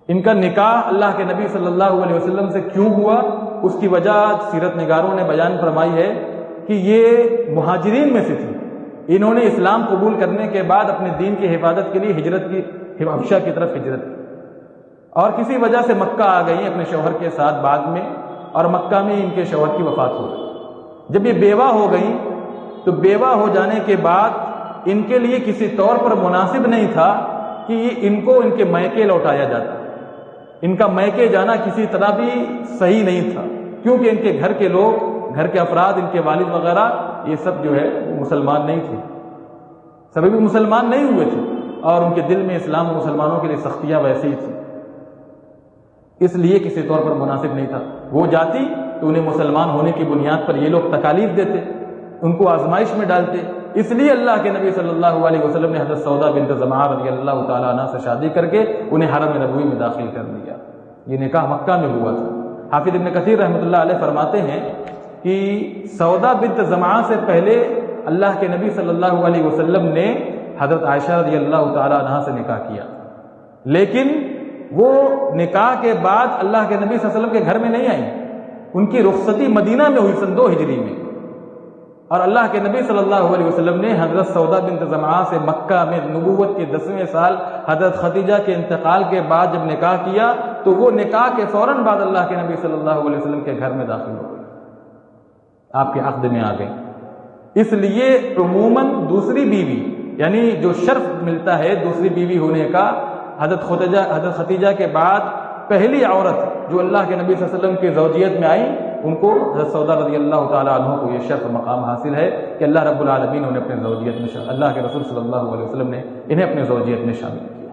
ان کا نکاح اللہ کے نبی صلی اللہ علیہ وسلم سے کیوں ہوا، اس کی وجہ سیرت نگاروں نے بیان فرمائی ہے کہ یہ مہاجرین میں سے تھی۔ انہوں نے اسلام قبول کرنے کے بعد اپنے دین کی حفاظت کے لیے ہجرت کی، حبشہ کی طرف ہجرت کی، اور کسی وجہ سے مکہ آ گئی اپنے شوہر کے ساتھ بعد میں، اور مکہ میں ان کے شوہر کی وفات ہو گئی۔ جب یہ بیوہ ہو گئی تو بیوہ ہو جانے کے بعد ان کے لیے کسی طور پر مناسب نہیں تھا کہ ان کو ان کے میکے لوٹایا جاتا۔ ان کا میکے جانا کسی طرح بھی صحیح نہیں تھا، کیونکہ ان کے گھر کے لوگ، گھر کے افراد، ان کے والد وغیرہ یہ سب جو ہے وہ مسلمان نہیں تھے، سبھی بھی مسلمان نہیں ہوئے تھے، اور ان کے دل میں اسلام و مسلمانوں کے لیے سختیاں ویسے ہی تھیں، اس لیے کسی طور پر مناسب نہیں تھا۔ وہ جاتی تو انہیں مسلمان ہونے کی بنیاد پر یہ لوگ تکالیف دیتے، ان کو آزمائش میں ڈالتے، اس لیے اللہ کے نبی صلی اللہ علیہ وسلم نے حضرت سودا بنت زمعہ رضی اللہ تعالیٰ عنہ سے شادی کر کے انہیں حرم نبوی میں داخل کر دیا۔ یہ نکاح مکہ میں ہوا تھا۔ حافظ ابن کثیر رحمۃ اللہ علیہ فرماتے ہیں کہ سودا بنت زمعہ سے پہلے اللہ کے نبی صلی اللہ علیہ وسلم نے حضرت عائشہ رضی اللہ تعالیٰ عنہ سے نکاح کیا، لیکن وہ نکاح کے بعد اللہ کے نبی صلی اللہ علیہ وسلم کے گھر میں نہیں آئی، ان کی رخصتی مدینہ میں ہوئی سن 2 ہجری میں، اور اللہ کے نبی صلی اللہ علیہ وسلم نے حضرت سودا بنت زمعہ سے مکہ میں نبوت کے 10ویں سال حضرت خدیجہ کے انتقال کے بعد جب نکاح کیا تو وہ نکاح کے فوراً بعد اللہ کے نبی صلی اللہ علیہ وسلم کے گھر میں داخل ہو گئی، آپ کے عقد میں آ گئی۔ اس لیے عموماً دوسری بیوی، یعنی جو شرف ملتا ہے دوسری بیوی ہونے کا، حضرت خدیجہ کے بعد پہلی عورت جو اللہ کے نبی صلی اللہ علیہ وسلم کی زوجیت میں آئی، ان کو حضرت سودا رضی اللہ تعالیٰ عنہ کو یہ شرف مقام حاصل ہے کہ اللہ رب العالمین انہیں اپنے زوجیت میں اللہ کے رسول صلی اللہ علیہ وسلم نے انہیں اپنے زوجیت میں شامل کیا۔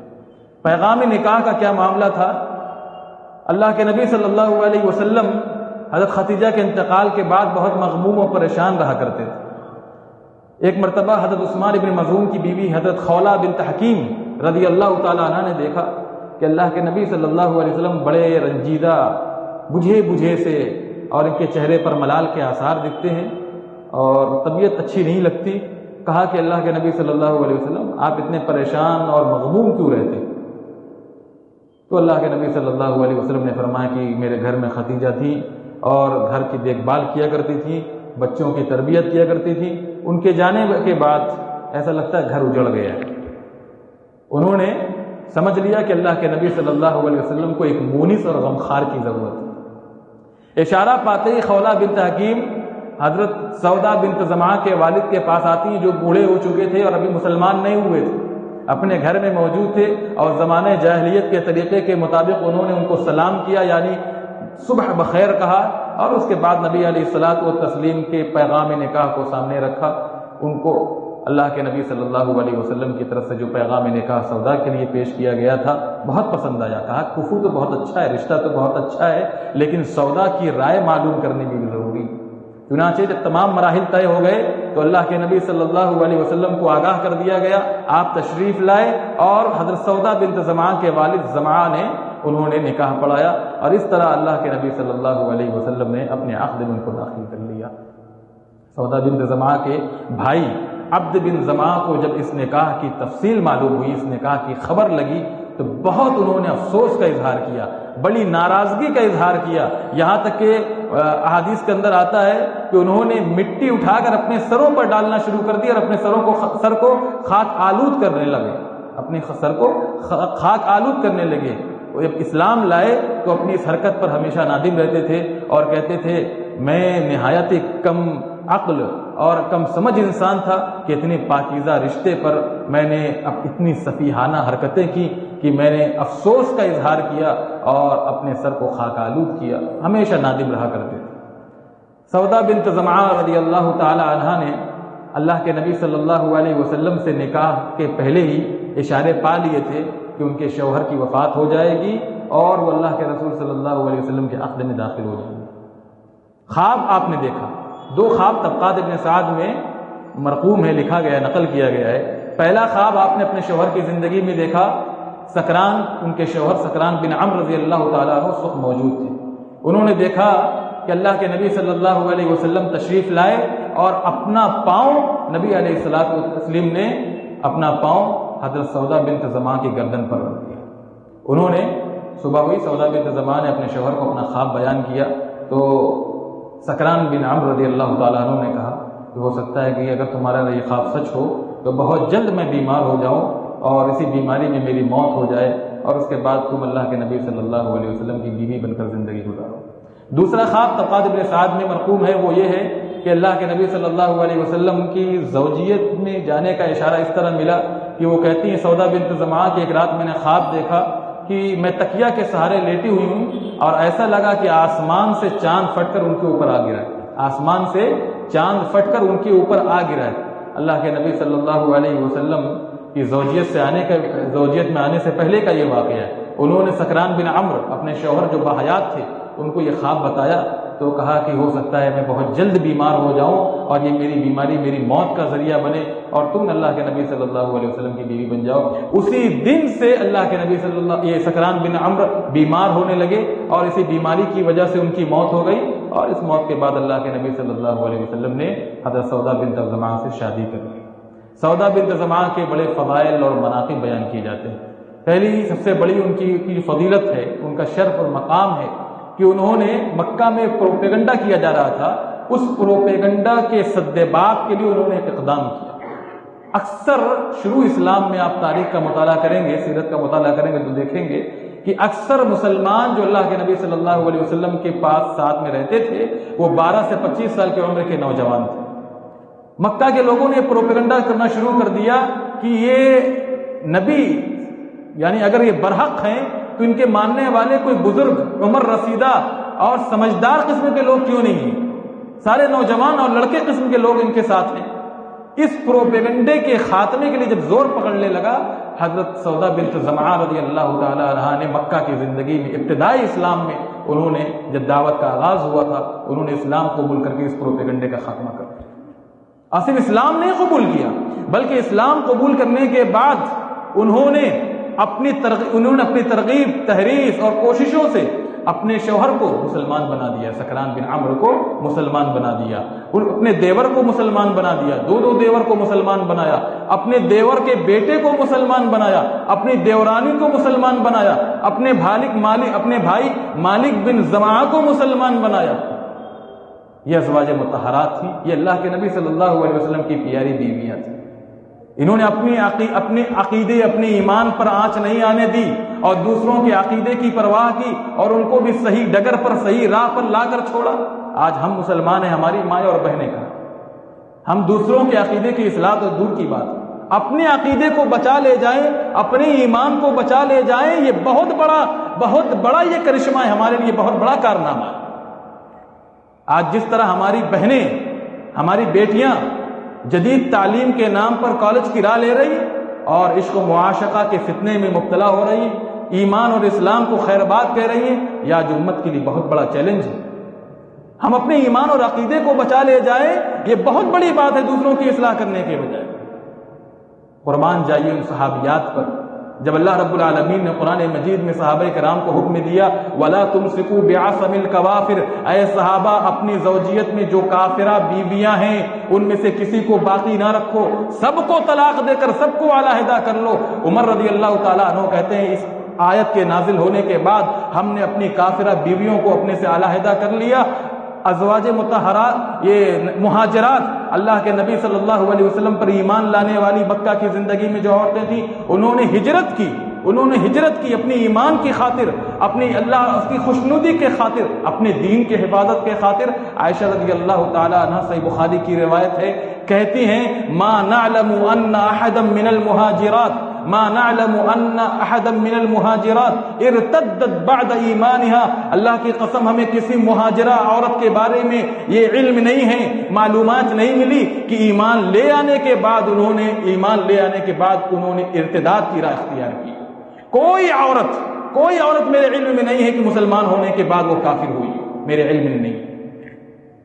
پیغام نکاح کا کیا معاملہ تھا؟ اللہ کے نبی صلی اللہ علیہ وسلم حضرت خدیجہ کے انتقال کے بعد بہت مغموم و پریشان رہا کرتے تھے۔ ایک مرتبہ حضرت عثمان ابن مظعون کی بیوی حضرت خولہ بنت حکیم رضی اللہ تعالیٰ عنہ نے دیکھا کہ اللہ کے نبی صلی اللہ علیہ وسلم بڑے رنجیدہ، بجھے سے، اور ان کے چہرے پر ملال کے آثار دکھتے ہیں اور طبیعت اچھی نہیں لگتی۔ کہا کہ اللہ کے نبی صلی اللہ علیہ وسلم آپ اتنے پریشان اور مغموم کیوں رہتے؟ تو اللہ کے نبی صلی اللہ علیہ وسلم نے فرمایا کہ میرے گھر میں خدیجہ تھی اور گھر کی دیکھ بھال کیا کرتی تھی، بچوں کی تربیت کیا کرتی تھی، ان کے جانے کے بعد ایسا لگتا ہے گھر اجڑ گیا۔ انہوں نے سمجھ لیا کہ اللہ کے نبی صلی اللہ علیہ وسلم کو ایک مونس اور غمخار کی ضرورت ہے۔ اشارہ پاتے ہی خولہ بنت حکیم حضرت سودا بنت زمعہ کے والد کے پاس آتی ہیں، جو بوڑھے ہو چکے تھے اور ابھی مسلمان نہیں ہوئے تھے، اپنے گھر میں موجود تھے، اور زمانے جاہلیت کے طریقے کے مطابق انہوں نے ان کو سلام کیا، یعنی صبح بخیر کہا، اور اس کے بعد نبی علیہ الصلوۃ والتسلیم کے پیغام نکاح کو سامنے رکھا، ان کو اللہ کے نبی صلی اللہ علیہ وسلم کی طرف سے جو پیغام نکاح سودا کے لیے پیش کیا گیا تھا بہت پسند آیا. کہا کفو تو بہت اچھا ہے، رشتہ تو بہت اچھا ہے، لیکن سودا کی رائے معلوم کرنے کی بھی ضروری. چنانچہ جب تمام مراحل طے ہو گئے تو اللہ کے نبی صلی اللہ علیہ وسلم کو آگاہ کر دیا گیا. آپ تشریف لائے اور حضرت سودا بنت زمعہ کے والد زمعہ نے انہوں نے نکاح پڑھایا، اور اس طرح اللہ کے نبی صلی اللہ علیہ وسلم نے اپنے عقد میں ان کو داخل کر لیا. سودا بنت زمعہ کے بھائی عبد بن زمعہ کو جب اس نکاح کی تفصیل معلوم ہوئی، اس نکاح کی خبر لگی، تو بہت انہوں نے افسوس کا اظہار کیا، بڑی ناراضگی کا اظہار کیا. یہاں تک کہ احادیث کے اندر آتا ہے کہ انہوں نے مٹی اٹھا کر اپنے سروں پر ڈالنا شروع کر دیا اور اپنے سر کو خاک آلود کرنے لگے، اپنے سر کو خاک آلود کرنے لگے. جب اسلام لائے تو اپنی اس حرکت پر ہمیشہ نادم رہتے تھے اور کہتے تھے میں نہایت کم عقل اور کم سمجھ انسان تھا کہ اتنے پاکیزہ رشتے پر میں نے اب اتنی سفیہانہ حرکتیں کی کہ میں نے افسوس کا اظہار کیا اور اپنے سر کو خاک آلود کیا. ہمیشہ نادم رہا کرتے تھے. سودا بنت زمعہ رضی اللہ تعالی عنہا نے اللہ کے نبی صلی اللہ علیہ وسلم سے نکاح کے پہلے ہی اشارے پا لیے تھے کہ ان کے شوہر کی وفات ہو جائے گی اور وہ اللہ کے رسول صلی اللہ علیہ وسلم کے عقد میں داخل ہو جائیں گے. خواب آپ نے دیکھا. 2 خواب طبقات ابن سعد میں مرقوم ہے، لکھا گیا ہے، نقل کیا گیا ہے. پہلا خواب آپ نے اپنے شوہر کی زندگی میں دیکھا. سکران، ان کے شوہر سکران بن عمرو رضی اللہ تعالیٰ عنہ اس وقت موجود تھے. انہوں نے دیکھا کہ اللہ کے نبی صلی اللہ علیہ وسلم تشریف لائے اور اپنا پاؤں نبی علیہ الصلوۃ والتسلیم نے اپنا پاؤں حضرت سودا بنت زمعہ کی گردن پر رکھ دیا. انہوں نے صبح ہوئی، سودا بنت زمعہ نے اپنے شوہر کو اپنا خواب بیان کیا تو سکران بن عمرو رضی اللہ تعالیٰ عنہ نے کہا کہ ہو سکتا ہے کہ اگر تمہارا یہ خواب سچ ہو تو بہت جلد میں بیمار ہو جاؤں اور اسی بیماری میں میری موت ہو جائے اور اس کے بعد تم اللہ کے نبی صلی اللہ علیہ وسلم کی بیوی بن کر زندگی گزارو. دوسرا خواب طبقات ابن سعد میں مرقوم ہے، وہ یہ ہے کہ اللہ کے نبی صلی اللہ علیہ وسلم کی زوجیت میں جانے کا اشارہ اس طرح ملا کہ وہ کہتی ہیں سودا بنت زمعہ کہ ایک رات میں نے خواب دیکھا کہ میں تکیہ کے سہارے لیٹی ہوئی ہوں اور ایسا لگا کہ آسمان سے چاند پھٹ کر ان کے اوپر آ گرا ہے، آسمان سے چاند پھٹ کر ان کے اوپر آ گرا ہے. اللہ کے نبی صلی اللہ علیہ وسلم کی زوجیت میں آنے سے پہلے کا یہ واقعہ ہے. انہوں نے سکران بن عمرو اپنے شوہر جو باحیات تھے ان کو یہ خواب بتایا تو کہا کہ ہو سکتا ہے میں بہت جلد بیمار ہو جاؤں اور یہ میری بیماری میری موت کا ذریعہ بنے اور تم اللہ کے نبی صلی اللہ علیہ وسلم کی بیوی بن جاؤ. اسی دن سے اللہ کے نبی یہ سکران بن عمرو بیمار ہونے لگے اور اسی بیماری کی وجہ سے ان کی موت ہو گئی اور اس موت کے بعد اللہ کے نبی صلی اللہ علیہ وسلم نے حضرت سودا بنت زمعہ سے شادی کر لی. سودا بنت زمعہ کے بڑے فضائل اور مناقب بیان کیے جاتے ہیں. پہلی سب سے بڑی ان کی فضیلت ہے، ان کا شرف اور مقام ہے کہ انہوں نے مکہ میں پروپیگنڈا کیا جا رہا تھا، اس پروپیگنڈا کے سدباب کے لیے انہوں نے ایک اقدام کیا. اکثر شروع اسلام میں آپ تاریخ کا مطالعہ کریں گے، سیرت کا مطالعہ کریں گے تو دیکھیں گے کہ اکثر مسلمان جو اللہ کے نبی صلی اللہ علیہ وسلم کے پاس ساتھ میں رہتے تھے وہ 12 سے 25 سال کی عمر کے نوجوان تھے. مکہ کے لوگوں نے پروپیگنڈا کرنا شروع کر دیا کہ یہ نبی یعنی اگر یہ برحق ہیں تو ان کے ماننے والے کوئی بزرگ عمر رسیدہ اور سمجھدار قسم کے لوگ کیوں نہیں ہیں، سارے نوجوان اور لڑکے قسم کے لوگ ان کے ساتھ ہیں. اس پروپیگنڈے کے خاتمے کے لیے جب زور پکڑنے لگا حضرت سودا بنت زمعہ رضی اللہ تعالی عنہا نے مکہ کی زندگی میں ابتدائی اسلام میں انہوں نے جب دعوت کا آغاز ہوا تھا انہوں نے اسلام قبول کر کے اس پروپیگنڈے کا خاتمہ کر دیا. اور صرف اسلام نہیں قبول کیا بلکہ اسلام قبول کرنے کے بعد انہوں نے اپنی ترغیب تحریص اور کوششوں سے اپنے شوہر کو مسلمان بنا دیا. سکران بن عمرو کو مسلمان بنا دیا، اپنے دیور کو مسلمان بنا دیا، 2 دیور کو مسلمان بنایا، اپنے دیور کے بیٹے کو مسلمان بنایا، اپنی دیورانی کو مسلمان بنایا، اپنے بھائی مالک بن زمعہ کو مسلمان بنایا. یہ ازواج مطہرات تھیں، یہ اللہ کے نبی صلی اللہ علیہ وسلم کی پیاری بیویاں تھیں. انہوں نے اپنے عقیدے اپنے ایمان پر آنچ نہیں آنے دی اور دوسروں کے عقیدے کی پرواہ کی اور ان کو بھی صحیح ڈگر پر صحیح راہ پر لا کر چھوڑا. آج ہم مسلمان ہیں، ہماری مائیں اور بہنیں کا ہم دوسروں کے عقیدے کی اصلاح تو دور کی بات، اپنے عقیدے کو بچا لے جائیں، اپنے ایمان کو بچا لے جائیں. یہ بہت بڑا یہ کرشمہ ہے، ہمارے لیے بہت بڑا کارنامہ ہے. آج جس طرح ہماری بہنیں ہماری بیٹیاں جدید تعلیم کے نام پر کالج کی راہ لے رہی اور عشق و معاشقہ کے فتنے میں مبتلا ہو رہی ہے، ایمان اور اسلام کو خیر بات کہہ رہی ہے، یہ آج امت کے لیے بہت بڑا چیلنج ہے۔ ہم اپنے ایمان اور عقیدے کو بچا لے جائیں، یہ بہت بڑی بات ہے دوسروں کی اصلاح کرنے کے بجائے۔ قربان جائیے ان صحابیات پر، جب اللہ رب العالمین نے قرآن مجید میں صحابہ کرام کو حکم دیا وَلَا تُمْسِكُوا بِعَصَمِ الْكَوَافِرِ، اے صحابہ اپنی زوجیت میں جو کافرہ بیویاں ہیں ان میں سے کسی کو باقی نہ رکھو، سب کو طلاق دے کر سب کو علیحدہ کر لو۔ عمر رضی اللہ تعالیٰ عنہ کہتے ہیں اس آیت کے نازل ہونے کے بعد ہم نے اپنی کافرہ بیویوں کو اپنے سے علیحدہ کر لیا۔ ازواج مطہرات، یہ مہاجرات، اللہ کے نبی صلی اللہ علیہ وسلم پر ایمان لانے والی مکہ کی زندگی میں جو عورتیں تھیں، انہوں نے ہجرت کی اپنی ایمان کی خاطر، اپنی اللہ اس کی خوشنودی کے خاطر، اپنے دین کے حفاظت کے خاطر۔ عائشہ رضی اللہ تعالی عنہا صحیح بخاری کی روایت ہے، کہتی ہیں ما نعلم ان احدا من المہاجرات ارتدت بعد ایمانها، اللہ کی قسم ہمیں کسی مہاجرہ عورت کے بارے میں یہ علم نہیں ہے، معلومات نہیں ملی کہ ایمان لے آنے کے بعد انہوں نے ارتداد کی راہ اختیار کی۔ کوئی عورت میرے علم میں نہیں ہے کہ مسلمان ہونے کے بعد وہ کافر ہوئی، میرے علم میں نہیں۔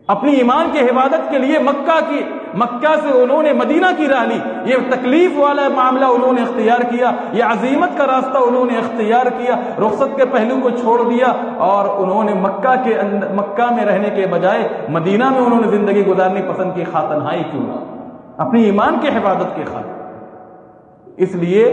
اپنی ایمان کے حفاظت کے لیے مکہ سے انہوں نے مدینہ کی راہ لی، یہ تکلیف والا معاملہ انہوں نے اختیار کیا، یہ عزیمت کا راستہ انہوں نے اختیار کیا، رخصت کے پہلو کو چھوڑ دیا اور انہوں نے مکہ میں رہنے کے بجائے مدینہ میں انہوں نے زندگی گزارنی پسند کی، خاتنہائی کیوں نہ، اپنی ایمان کے حفاظت کے خاطر۔ اس لیے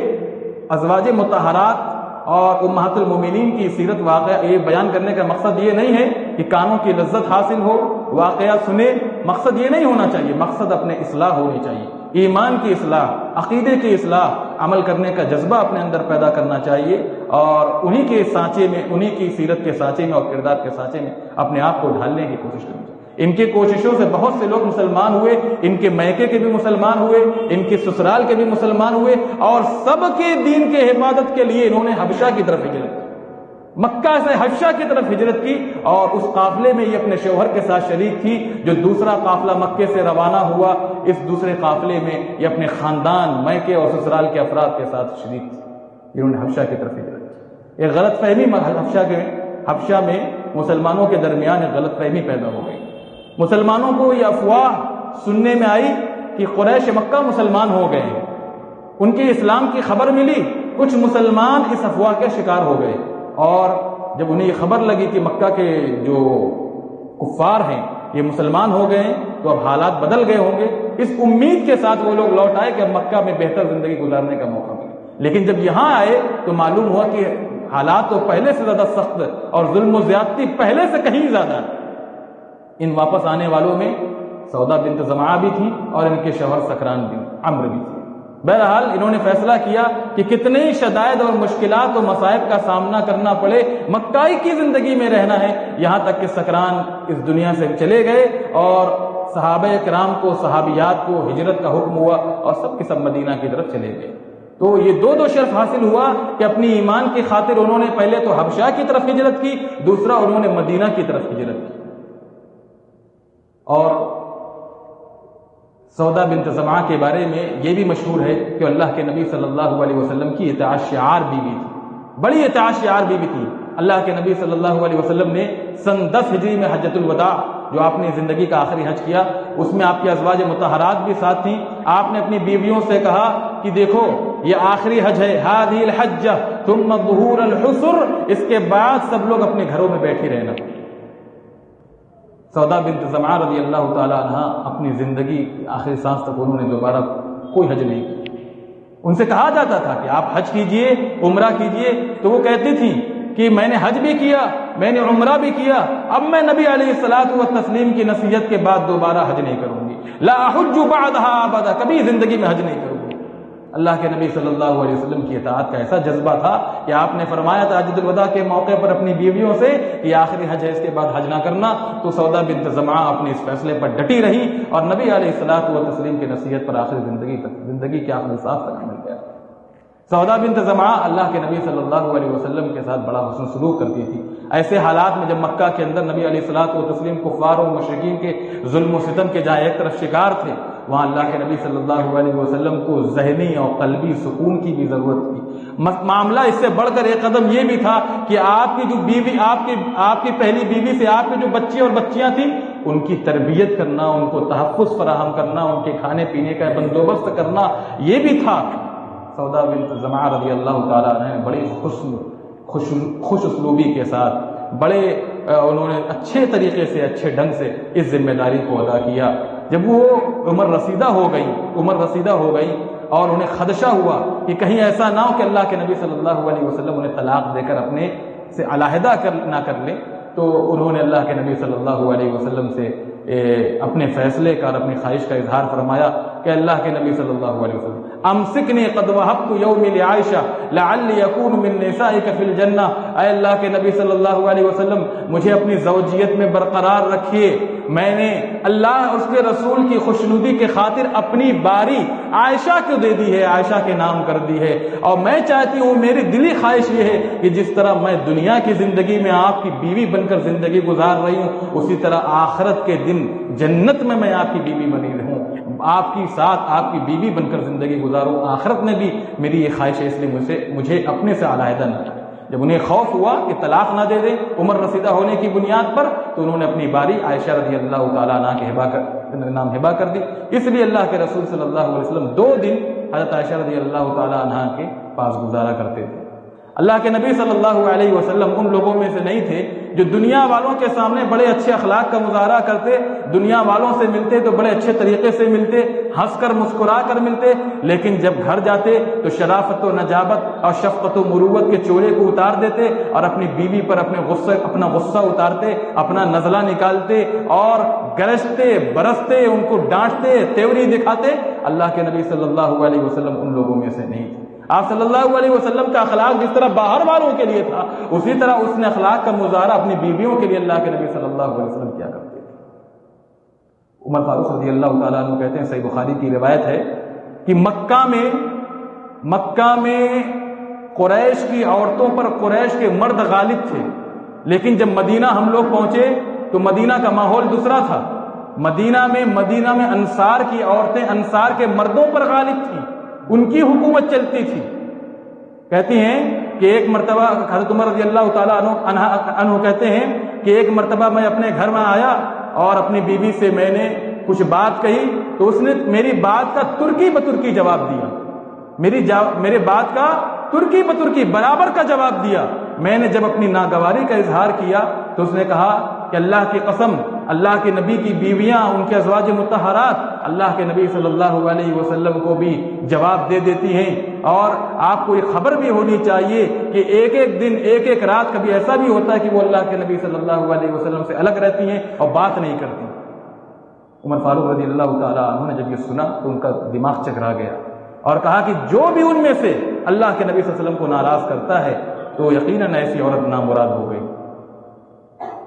ازواج مطہرات اور امہات المومنین کی سیرت واقعہ یہ بیان کرنے کا مقصد یہ نہیں ہے کہ کانوں کی لذت حاصل ہو، واقعہ سنے، مقصد یہ نہیں ہونا چاہیے، مقصد اپنے اصلاح ہونی چاہیے، ایمان کی اصلاح، عقیدے کی اصلاح، عمل کرنے کا جذبہ اپنے اندر پیدا کرنا چاہیے اور انہی کے سانچے میں، انہی کی سیرت کے سانچے میں اور کردار کے سانچے میں اپنے آپ کو ڈھالنے کی کوشش کرنی چاہیے۔ ان کی کوششوں سے بہت سے لوگ مسلمان ہوئے، ان کے میکے کے بھی مسلمان ہوئے، ان کے سسرال کے بھی مسلمان ہوئے اور سب کے دین کے حفاظت کے لیے انہوں نے حبشہ کی طرف ہجرت کی، مکہ سے حبشہ کی طرف ہجرت کی اور اس قافلے میں یہ اپنے شوہر کے ساتھ شریک تھی۔ جو دوسرا قافلہ مکے سے روانہ ہوا، اس دوسرے قافلے میں یہ اپنے خاندان، میکے اور سسرال کے افراد کے ساتھ شریک تھی، انہوں نے حبشہ کی طرف ہجرت کی۔ ایک غلط فہمی حبشہ میں مسلمانوں کے درمیان ایک غلط فہمی پیدا ہو گئی، مسلمانوں کو یہ افواہ سننے میں آئی کہ قریش مکہ مسلمان ہو گئے، ان کے اسلام کی خبر ملی، کچھ مسلمان اس افواہ کے شکار ہو گئے اور جب انہیں یہ خبر لگی کہ مکہ کے جو کفار ہیں یہ مسلمان ہو گئے ہیں تو اب حالات بدل گئے ہوں گے، اس امید کے ساتھ وہ لوگ لوٹ آئے کہ اب مکہ میں بہتر زندگی گزارنے کا موقع ملے۔ لیکن جب یہاں آئے تو معلوم ہوا کہ حالات تو پہلے سے زیادہ سخت اور ظلم و زیادتی پہلے سے کہیں زیادہ۔ ان واپس آنے والوں میں سودا بنت زمعہ بھی تھی اور ان کے شوہر سکران بن عمرو بھی تھے۔ بہرحال انہوں نے فیصلہ کیا کہ کتنے شدائد اور مشکلات اور مصائب کا سامنا کرنا پڑے، مکائی کی زندگی میں رہنا ہے، یہاں تک کہ سکران اس دنیا سے چلے گئے اور صحابہ کرام کو، صحابیات کو ہجرت کا حکم ہوا اور سب کے سب مدینہ کی طرف چلے گئے۔ تو یہ دو شرف حاصل ہوا کہ اپنی ایمان کی خاطر انہوں نے پہلے تو حبشہ کی طرف ہجرت کی، دوسرا انہوں نے مدینہ کی طرف ہجرت کی۔ اور سودا بنت زمعہ کے بارے میں یہ بھی مشہور ہے کہ اللہ کے نبی صلی اللہ علیہ وسلم کی اطاعت شعار بیوی تھی، بڑی اطاعت شعار بیوی تھی۔ اللہ کے نبی صلی اللہ علیہ وسلم نے سن 10 ہجری میں حجۃ الوداع، جو آپ نے زندگی کا آخری حج کیا، اس میں آپ کی ازواج مطہرات بھی ساتھ تھیں۔ آپ نے اپنی بیویوں سے کہا کہ دیکھو یہ آخری حج ہے، هذه الحجہ ثم ظہور الحسر، اس کے بعد سب لوگ اپنے گھروں میں بیٹھی رہنا۔ سودا بنت زمعہ رضی اللہ تعالی عنہ اپنی زندگی کی آخری سانس تک انہوں نے دوبارہ کوئی حج نہیں کیا۔ ان سے کہا جاتا تھا کہ آپ حج کیجئے، عمرہ کیجئے، تو وہ کہتی تھی کہ میں نے حج بھی کیا، میں نے عمرہ بھی کیا، اب میں نبی علیہ الصلوۃ والتسلیم کی نصیحت کے بعد دوبارہ حج نہیں کروں گی، لا احج بعدها ابدا، کبھی زندگی میں حج نہیں کروں گی۔ اللہ کے نبی صلی اللہ علیہ وسلم کی اطاعت کا ایسا جذبہ تھا کہ آپ نے فرمایا تھا حجۃ الوداع کے موقع پر اپنی بیویوں سے کہ آخری حج ہے، اس کے بعد حج نہ کرنا۔ تو سودا بنت زمعہ اپنے اس فیصلے پر ڈٹی رہی اور نبی علیہ الصلوۃ والتسلیم کی نصیحت پر آخری زندگی کے آخری سانس تک عمل کیا۔ سودا بنت زمعہ اللہ کے نبی صلی اللہ علیہ وسلم کے ساتھ بڑا حسن سلوک کرتی تھی۔ ایسے حالات میں جب مکہ کے اندر نبی علیہ الصلوۃ والتسلیم کفار و مشرکین کے ظلم و ستم کے جہاں ایک طرف شکار تھے وہاں اللہ کے نبی صلی اللہ علیہ وسلم کو ذہنی اور قلبی سکون کی بھی ضرورت تھی۔ معاملہ اس سے بڑھ کر ایک قدم یہ بھی تھا کہ آپ کی جو بیوی، آپ کی پہلی بیوی سے آپ کے جو بچے اور بچیاں تھیں ان کی تربیت کرنا، ان کو تحفظ فراہم کرنا، ان کے کھانے پینے کا بندوبست کرنا، یہ بھی تھا۔ سودا بنت زمعہ رضی اللہ تعالیٰ عنہ نے بڑی خوش اسلوبی کے ساتھ، بڑے انہوں نے اچھے طریقے سے، اچھے ڈھنگ سے اس ذمہ داری کو ادا کیا۔ جب وہ عمر رسیدہ ہو گئی اور انہیں خدشہ ہوا کہ کہیں ایسا نہ ہو کہ اللہ کے نبی صلی اللہ علیہ وسلم انہیں طلاق دے کر اپنے سے علیحدہ نہ کر لیں، تو انہوں نے اللہ کے نبی صلی اللہ علیہ وسلم سے اپنے فیصلے کا اور اپنی خواہش کا اظہار فرمایا کہ اللہ کے نبی صلی اللہ علیہ وسلم امسکنی قد وهبت یومی لعائشہ لعلی یکون من نسائک فی الجنہ، اے اللہ کے نبی صلی اللہ علیہ وسلم مجھے اپنی زوجیت میں برقرار رکھیے، میں نے اللہ اور اس کے رسول کی خوشنودی کے خاطر اپنی باری عائشہ کو دے دی ہے، عائشہ کے نام کر دی ہے، اور میں چاہتی ہوں، میری دلی خواہش یہ ہے کہ جس طرح میں دنیا کی زندگی میں آپ کی بیوی بن کر زندگی گزار رہی ہوں، اسی طرح آخرت کے دن جنت میں آپ کی بیوی بنی رہوں، آپ کی ساتھ آپ کی بیوی بن کر زندگی گزاروں، آخرت میں بھی میری یہ خواہش ہے، اس لیے مجھے اپنے سے علیحدہ نہ کریں۔ جب انہیں خوف ہوا کہ طلاق نہ دے دیں عمر رسیدہ ہونے کی بنیاد پر، تو انہوں نے اپنی باری عائشہ رضی اللہ تعالیٰ عنہ کے نام ہبہ کر دی۔ اس لیے اللہ کے رسول صلی اللہ علیہ وسلم 2 دن حضرت عائشہ رضی اللہ تعالیٰ عنہ کے پاس گزارا کرتے تھے۔ اللہ کے نبی صلی اللہ علیہ وسلم ان لوگوں میں سے نہیں تھے جو دنیا والوں کے سامنے بڑے اچھے اخلاق کا مظاہرہ کرتے، دنیا والوں سے ملتے تو بڑے اچھے طریقے سے ملتے، ہنس کر مسکرا کر ملتے، لیکن جب گھر جاتے تو شرافت و نجابت اور شفقت و مروت کے چولے کو اتار دیتے اور اپنی بیوی پر اپنا غصہ اتارتے، اپنا نزلہ نکالتے اور گرجتے برستے، ان کو ڈانٹتے، تیوری دکھاتے۔ اللہ کے نبی صلی اللہ علیہ وسلم ان لوگوں میں سے نہیں تھے۔ آپ صلی اللہ علیہ وسلم کا اخلاق جس طرح باہر والوں کے لیے تھا، اسی طرح اس نے اخلاق کا مظاہرہ اپنی بیویوں کے لیے اللہ کے نبی صلی اللہ علیہ وسلم کیا کرتے تھے۔ عمر فاروق رضی اللہ تعالیٰ عنہ کہتے ہیں، صحیح بخاری کی روایت ہے کہ مکہ میں قریش کی عورتوں پر قریش کے مرد غالب تھے، لیکن جب مدینہ ہم لوگ پہنچے تو مدینہ کا ماحول دوسرا تھا۔ مدینہ میں انصار کی عورتیں انصار کے مردوں پر غالب تھیں، ان کی حکومت چلتی تھی۔ کہتی ہیں کہ ایک مرتبہ حضرت عمر رضی اللہ تعالیٰ عنہ کہتے ہیں کہ ایک مرتبہ میں اپنے گھر میں آیا اور اپنی بیوی سے میں نے کچھ بات کہی تو اس نے میری بات کا ترکی بترکی جواب دیا، میرے بات کا ترکی بترکی برابر کا جواب دیا۔ میں نے جب اپنی ناگواری کا اظہار کیا تو اس نے کہا کہ اللہ کی قسم، اللہ کے نبی کی بیویاں، ان کے ازواج مطہرات اللہ کے نبی صلی اللہ علیہ وسلم کو بھی جواب دے دیتی ہیں، اور آپ کو یہ خبر بھی ہونی چاہیے کہ ایک دن ایک رات کبھی ایسا بھی ہوتا ہے کہ وہ اللہ کے نبی صلی اللہ علیہ وسلم سے الگ رہتی ہیں اور بات نہیں کرتی۔ عمر فاروق رضی اللہ تعالیٰ عنہ نے جب یہ سنا تو ان کا دماغ چکرا گیا اور کہا کہ جو بھی ان میں سے اللہ کے نبی صلی اللہ علیہ وسلم کو ناراض کرتا ہے تو یقیناً ایسی عورت نامراد ہو گئی۔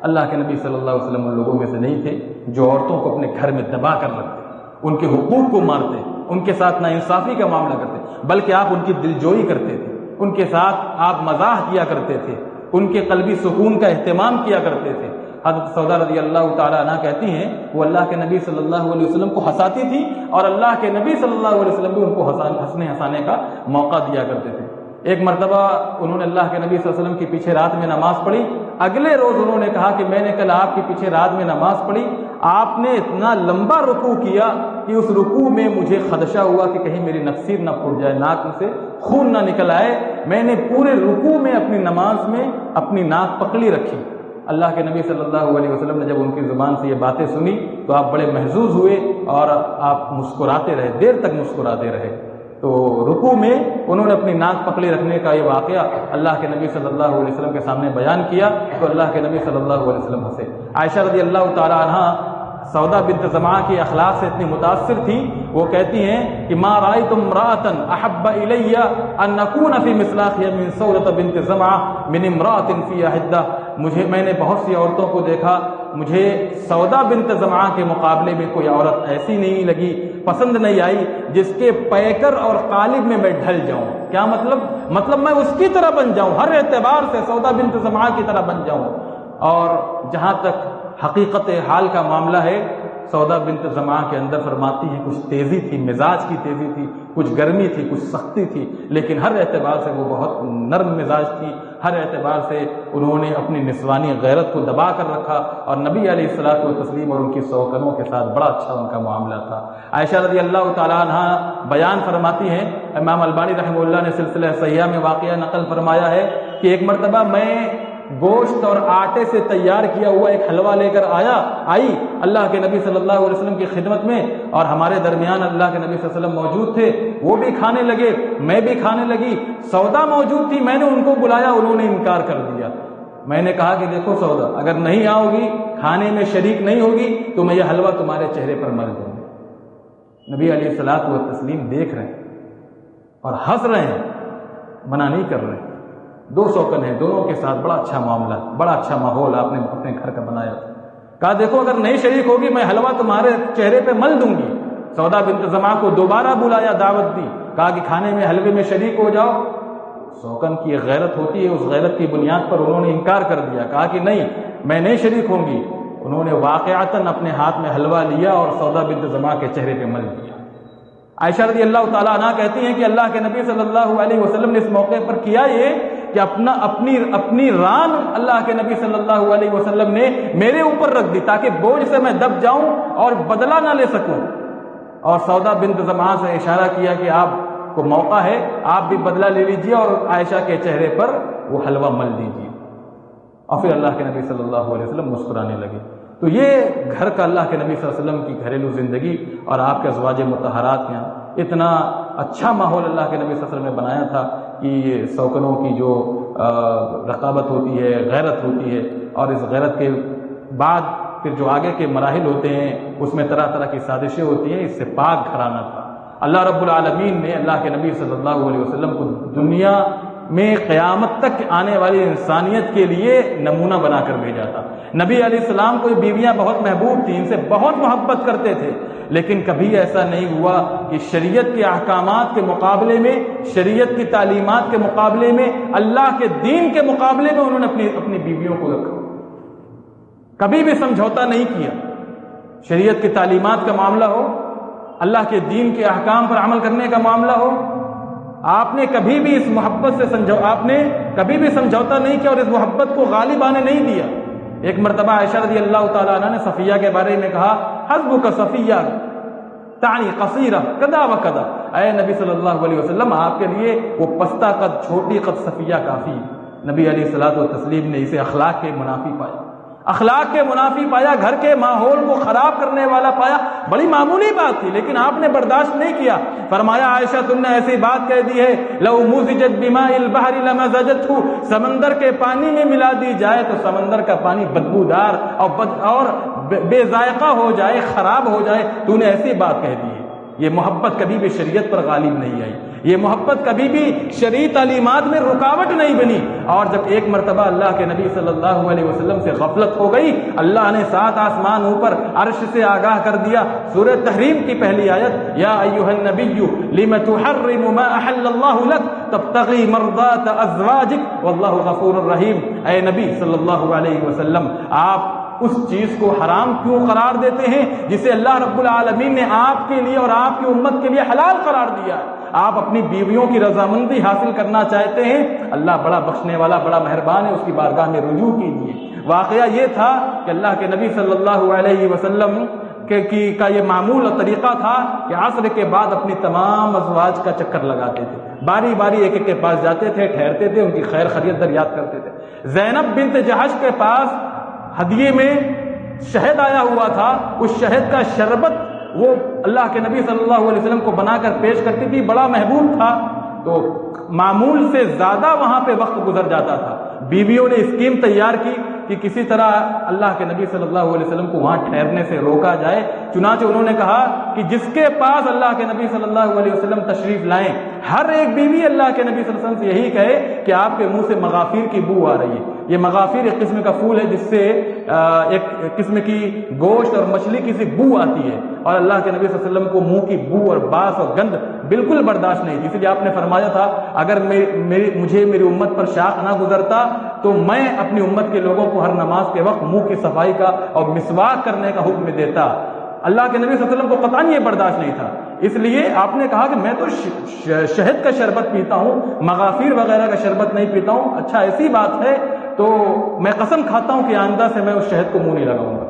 اللہ کے نبی صلی اللہ علیہ وسلم ان لوگوں میں سے نہیں تھے جو عورتوں کو اپنے گھر میں دبا کر رکھتے، ان کے حقوق کو مارتے، ان کے ساتھ ناانصافی کا معاملہ کرتے، بلکہ آپ ان کی دلجوئی کرتے تھے، ان کے ساتھ آپ مزاح کیا کرتے تھے، ان کے قلبی سکون کا اہتمام کیا کرتے تھے۔ حضرت سودا رضی اللہ تعالیٰ عنہ کہتی ہیں وہ اللہ کے نبی صلی اللہ علیہ وسلم کو ہنساتی تھی اور اللہ کے نبی صلی اللہ علیہ وسلم بھی ان کو ہنسانے کا موقع دیا کرتے تھے۔ ایک مرتبہ انہوں نے اللہ کے نبی صلی اللہ علیہ وسلم کے پیچھے رات میں نماز پڑھی، اگلے روز انہوں نے کہا کہ میں نے کل آپ کے پیچھے رات میں نماز پڑھی، آپ نے اتنا لمبا رکوع کیا کہ اس رکوع میں مجھے خدشہ ہوا کہ کہیں میری نفسیر نہ پھوٹ جائے، ناک سے خون نہ نکل آئے، میں نے پورے رکوع میں اپنی نماز میں اپنی ناک پکڑی رکھی۔ اللہ کے نبی صلی اللہ علیہ وسلم نے جب ان کی زبان سے یہ باتیں سنی تو آپ بڑے محظوظ ہوئے اور آپ مسکراتے رہے، دیر تک مسکراتے رہے۔ تو رکوع میں انہوں نے اپنی ناک پکڑے رکھنے کا یہ واقعہ اللہ کے نبی صلی اللہ علیہ وسلم کے سامنے بیان کیا تو اللہ کے نبی صلی اللہ علیہ وسلم ہنسے۔ عائشہ رضی اللہ تعالی عنہ سودا بنت زمعہ کے اخلاق سے اتنی متاثر تھی، وہ کہتی ہیں کہ ما رأيت امرأة احب الی ان نكون في مثلاخها من سودة بنت زمعہ من امرأة فيها حدة، میں نے بہت سی عورتوں کو دیکھا، مجھے سودا بنت زمعہ کے مقابلے میں کوئی عورت ایسی نہیں لگی، پسند نہیں آئی جس کے پیکر اور قالب میں ڈھل جاؤں۔ کیا مطلب میں اس کی طرح بن جاؤں، ہر اعتبار سے سودا بنت زمعہ کی طرح بن جاؤں۔ اور جہاں تک حقیقت حال کا معاملہ ہے سودا بنت زمعہ کے اندر فرماتی ہیں کچھ تیزی تھی، مزاج کی تیزی تھی، کچھ گرمی تھی، کچھ سختی تھی، لیکن ہر اعتبار سے وہ بہت نرم مزاج تھی، ہر اعتبار سے انہوں نے اپنی نسوانی غیرت کو دبا کر رکھا، اور نبی علیہ الصلوۃ والتسلیم اور ان کی سوکنوں کے ساتھ بڑا اچھا ان کا معاملہ تھا۔ عائشہ رضی اللہ تعالیٰ عنہ بیان فرماتی ہیں، امام البانی رحمہ اللہ نے سلسلہ صحیحہ میں واقعہ نقل فرمایا ہے کہ ایک مرتبہ میں گوشت اور آٹے سے تیار کیا ہوا ایک حلوہ لے کر آئی اللہ کے نبی صلی اللہ علیہ وسلم کی خدمت میں، اور ہمارے درمیان اللہ کے نبی صلی اللہ علیہ وسلم موجود تھے، وہ بھی کھانے لگے، میں بھی کھانے لگی، سودا موجود تھی، میں نے ان کو بلایا، انہوں نے انکار کر دیا۔ میں نے کہا کہ دیکھو سودا، اگر نہیں آؤ گی، کھانے میں شریک نہیں ہوگی تو میں یہ حلوہ تمہارے چہرے پر مل دوں گی۔ نبی علیہ الصلوۃ والتسلیم دیکھ رہے ہیں اور ہنس رہے ہیں، منع نہیں کر رہے ہیں۔ دو سوکن ہیں، دونوں کے ساتھ بڑا اچھا معاملہ، بڑا اچھا ماحول آپ نے اپنے گھر کا بنایا۔ کہا دیکھو اگر نہیں شریک ہوگی میں حلوہ تمہارے چہرے پہ مل دوں گی۔ سودا بنت زمعہ کو دوبارہ بلایا، دعوت دی، کہا کہ کھانے میں حلوے میں شریک ہو جاؤ۔ سوکن کی ایک غیرت ہوتی ہے، اس غیرت کی بنیاد پر انہوں نے انکار کر دیا، کہا کہ نہیں میں نہیں شریک ہوں گی۔ انہوں نے واقعتاً اپنے ہاتھ میں حلوہ لیا اور سودا بنت زمعہ کے چہرے پہ مل دیا۔ عائشہ رضی اللہ تعالیٰ عنہ کہتی ہیں کہ اللہ کے نبی صلی اللہ علیہ وسلم نے اس موقع پر کیا یہ کہ اپنی ران اللہ کے نبی صلی اللہ علیہ وسلم نے میرے اوپر رکھ دی تاکہ بوجھ سے میں دب جاؤں اور بدلہ نہ لے سکوں، اور سودا بنت زمعہ سے اشارہ کیا کہ آپ کو موقع ہے، آپ بھی بدلہ لے لیجئے اور عائشہ کے چہرے پر وہ حلوہ مل دیجئے، اور پھر اللہ کے نبی صلی اللہ علیہ وسلم مسکرانے لگے۔ تو یہ گھر کا اللہ کے نبی صلی اللہ علیہ وسلم کی گھریلو زندگی اور آپ کے ازواج مطہرات کے یہاں اتنا اچھا ماحول اللہ کے نبی صلی اللہ علیہ وسلم نے بنایا تھا کہ یہ سوکنوں کی جو رقابت ہوتی ہے، غیرت ہوتی ہے، اور اس غیرت کے بعد پھر جو آگے کے مراحل ہوتے ہیں اس میں طرح طرح کی سازشیں ہوتی ہیں، اس سے پاک گھرانہ تھا۔ اللہ رب العالمین نے اللہ کے نبی صلی اللہ علیہ وسلم کو دنیا میں قیامت تک آنے والی انسانیت کے لیے نمونہ بنا کر بھیجا تھا۔ نبی علیہ السلام کو بیویاں بہت محبوب تھیں، ان سے بہت محبت کرتے تھے، لیکن کبھی ایسا نہیں ہوا کہ شریعت کے احکامات کے مقابلے میں، شریعت کی تعلیمات کے مقابلے میں، اللہ کے دین کے مقابلے میں انہوں نے اپنی بیویوں کو رکھا، کبھی بھی سمجھوتا نہیں کیا۔ شریعت کی تعلیمات کا معاملہ ہو، اللہ کے دین کے احکام پر عمل کرنے کا معاملہ ہو، آپ نے کبھی بھی اس محبت سے آپ نے کبھی بھی سمجھوتا نہیں کیا اور اس محبت کو غالب آنے نہیں دیا۔ ایک مرتبہ عائشہ رضی اللہ تعالیٰ عنہ نے صفیہ کے بارے میں کہا، حسبک صفیہ تعنی قصیرہ کذا و کذا، اے نبی صلی اللہ علیہ وسلم آپ کے لیے وہ پستہ قد، چھوٹی قد صفیہ کافی۔ نبی علیہ الصلوۃ والتسلیم نے اسے اخلاق کے منافی پایا، اخلاق کے منافی پایا، گھر کے ماحول کو خراب کرنے والا پایا۔ بڑی معمولی بات تھی لیکن آپ نے برداشت نہیں کیا۔ فرمایا عائشہ تم نے ایسی بات کہہ دی ہے، لو مزجت بماء البحر لمزجته، سمندر کے پانی میں ملا دی جائے تو سمندر کا پانی بدبودار اور بے ذائقہ ہو جائے، خراب ہو جائے، تو نے ایسی بات کہہ دی ہے۔ یہ محبت کبھی بھی شریعت پر غالب نہیں آئی، یہ محبت کبھی بھی شرعی تعلیمات میں رکاوٹ نہیں بنی۔ اور جب ایک مرتبہ اللہ کے نبی صلی اللہ علیہ وسلم سے غفلت ہو گئی، اللہ نے 7 آسمان اوپر عرش سے آگاہ کر دیا۔ سورہ تحریم کی پہلی آیت، یا ایھا النبی لم تحرم ما احل اللہ لک تبتغی مرضات ازواجک واللہ غفور الرحیم، اے نبی صلی اللہ علیہ وسلم آپ اس چیز کو حرام کیوں قرار دیتے ہیں جسے اللہ رب العالمین نے آپ کے لیے اور آپ کی امت کے لیے حلال قرار دیا ہے؟ آپ اپنی بیویوں کی رضامندی حاصل کرنا چاہتے ہیں، اللہ بڑا بخشنے والا، بڑا مہربان ہے، اس کی بارگاہ میں رجوع کیجیے۔ واقعہ یہ تھا کہ اللہ کے نبی صلی اللہ علیہ وسلم کا یہ معمول اور طریقہ تھا کہ عصر کے بعد اپنی تمام ازواج کا چکر لگاتے تھے، باری باری ایک ایک کے پاس جاتے تھے، ٹھہرتے تھے، ان کی خیر خیریت دریافت کرتے تھے۔ زینب بنت جحش کے پاس ہدیے میں شہد آیا ہوا تھا، اس شہد کا شربت وہ اللہ کے نبی صلی اللہ علیہ وسلم کو بنا کر پیش کرتی تھی، بڑا محبوب تھا، تو معمول سے زیادہ وہاں پہ وقت گزر جاتا تھا۔ بیویوں نے اسکیم تیار کی کہ کسی طرح اللہ کے نبی صلی اللہ علیہ وسلم کو وہاں ٹھہرنے سے روکا جائے، چنانچہ انہوں نے کہا کہ جس کے پاس اللہ کے نبی صلی اللہ علیہ وسلم تشریف لائیں، ہر ایک بیوی اللہ کے نبی صلی اللہ علیہ وسلم سے یہی کہے کہ آپ کے منہ سے مغافیر کی بو آ رہی ہے۔ یہ مغافیر ایک قسم کا پھول ہے جس سے ایک قسم کی گوشت اور مچھلی کی سی بو آتی ہے، اور اللہ کے نبی صلی اللہ علیہ وسلم کو منہ کی بو اور باس اور گند بالکل برداشت نہیں تھی، اس لیے آپ نے فرمایا تھا اگر مجھے میری امت پر شاق نہ گزرتا تو میں اپنی امت کے لوگوں کو ہر نماز کے وقت منہ کی صفائی کا اور مسواک کرنے کا حکم دیتا۔ اللہ کے نبی صلی اللہ علیہ وسلم کو قطعاً یہ برداشت نہیں تھا، اس لیے آپ نے کہا کہ میں تو شہد کا شربت پیتا ہوں، مغافیر وغیرہ کا شربت نہیں پیتا ہوں. اچھا ایسی بات ہے تو میں قسم کھاتا ہوں کہ آئندہ سے میں اس شہد کو منہ نہیں لگاؤں گا،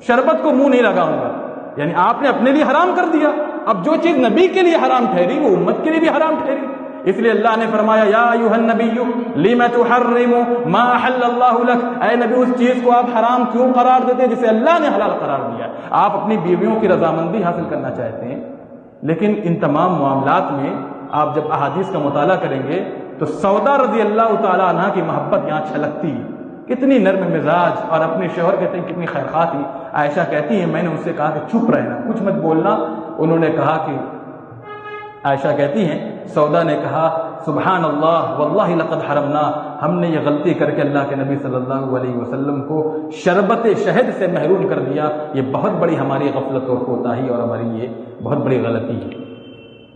شربت کو منہ نہیں لگاؤں گا. یعنی آپ نے اپنے لیے حرام کر دیا. اب جو چیز نبی کے لیے حرام ٹھہری وہ امت کے لیے بھی حرام ٹھہری. اس لیے اللہ نے فرمایا یا ایھا النبی لم تحرم ما احل اللہ لک، اے نبی اس چیز کو آپ حرام کیوں قرار دیتے ہیں جسے اللہ نے حلال قرار دیا. آپ اپنی بیویوں کی رضامندی حاصل کرنا چاہتے ہیں، لیکن ان تمام معاملات میں آپ جب احادیث کا مطالعہ کریں گے تو سودا رضی اللہ تعالی عنہا کی محبت یہاں چھلکتی ہے. کتنی نرم مزاج اور اپنے شوہر کہتے ہیں کتنی خیرخواہ تھی. عائشہ کہتی ہیں میں نے ان سے کہا کہ چپ رہنا، کچھ مت بولنا. انہوں نے کہا کہ عائشہ کہتی ہیں سودا نے کہا سبحان اللہ واللہ لقد حرمنا، ہم نے یہ غلطی کر کے اللہ کے نبی صلی اللہ علیہ وسلم کو شربت شہد سے محروم کر دیا. یہ بہت بڑی ہماری غفلت اور کوتاہی اور ہماری یہ بہت بڑی غلطی ہے.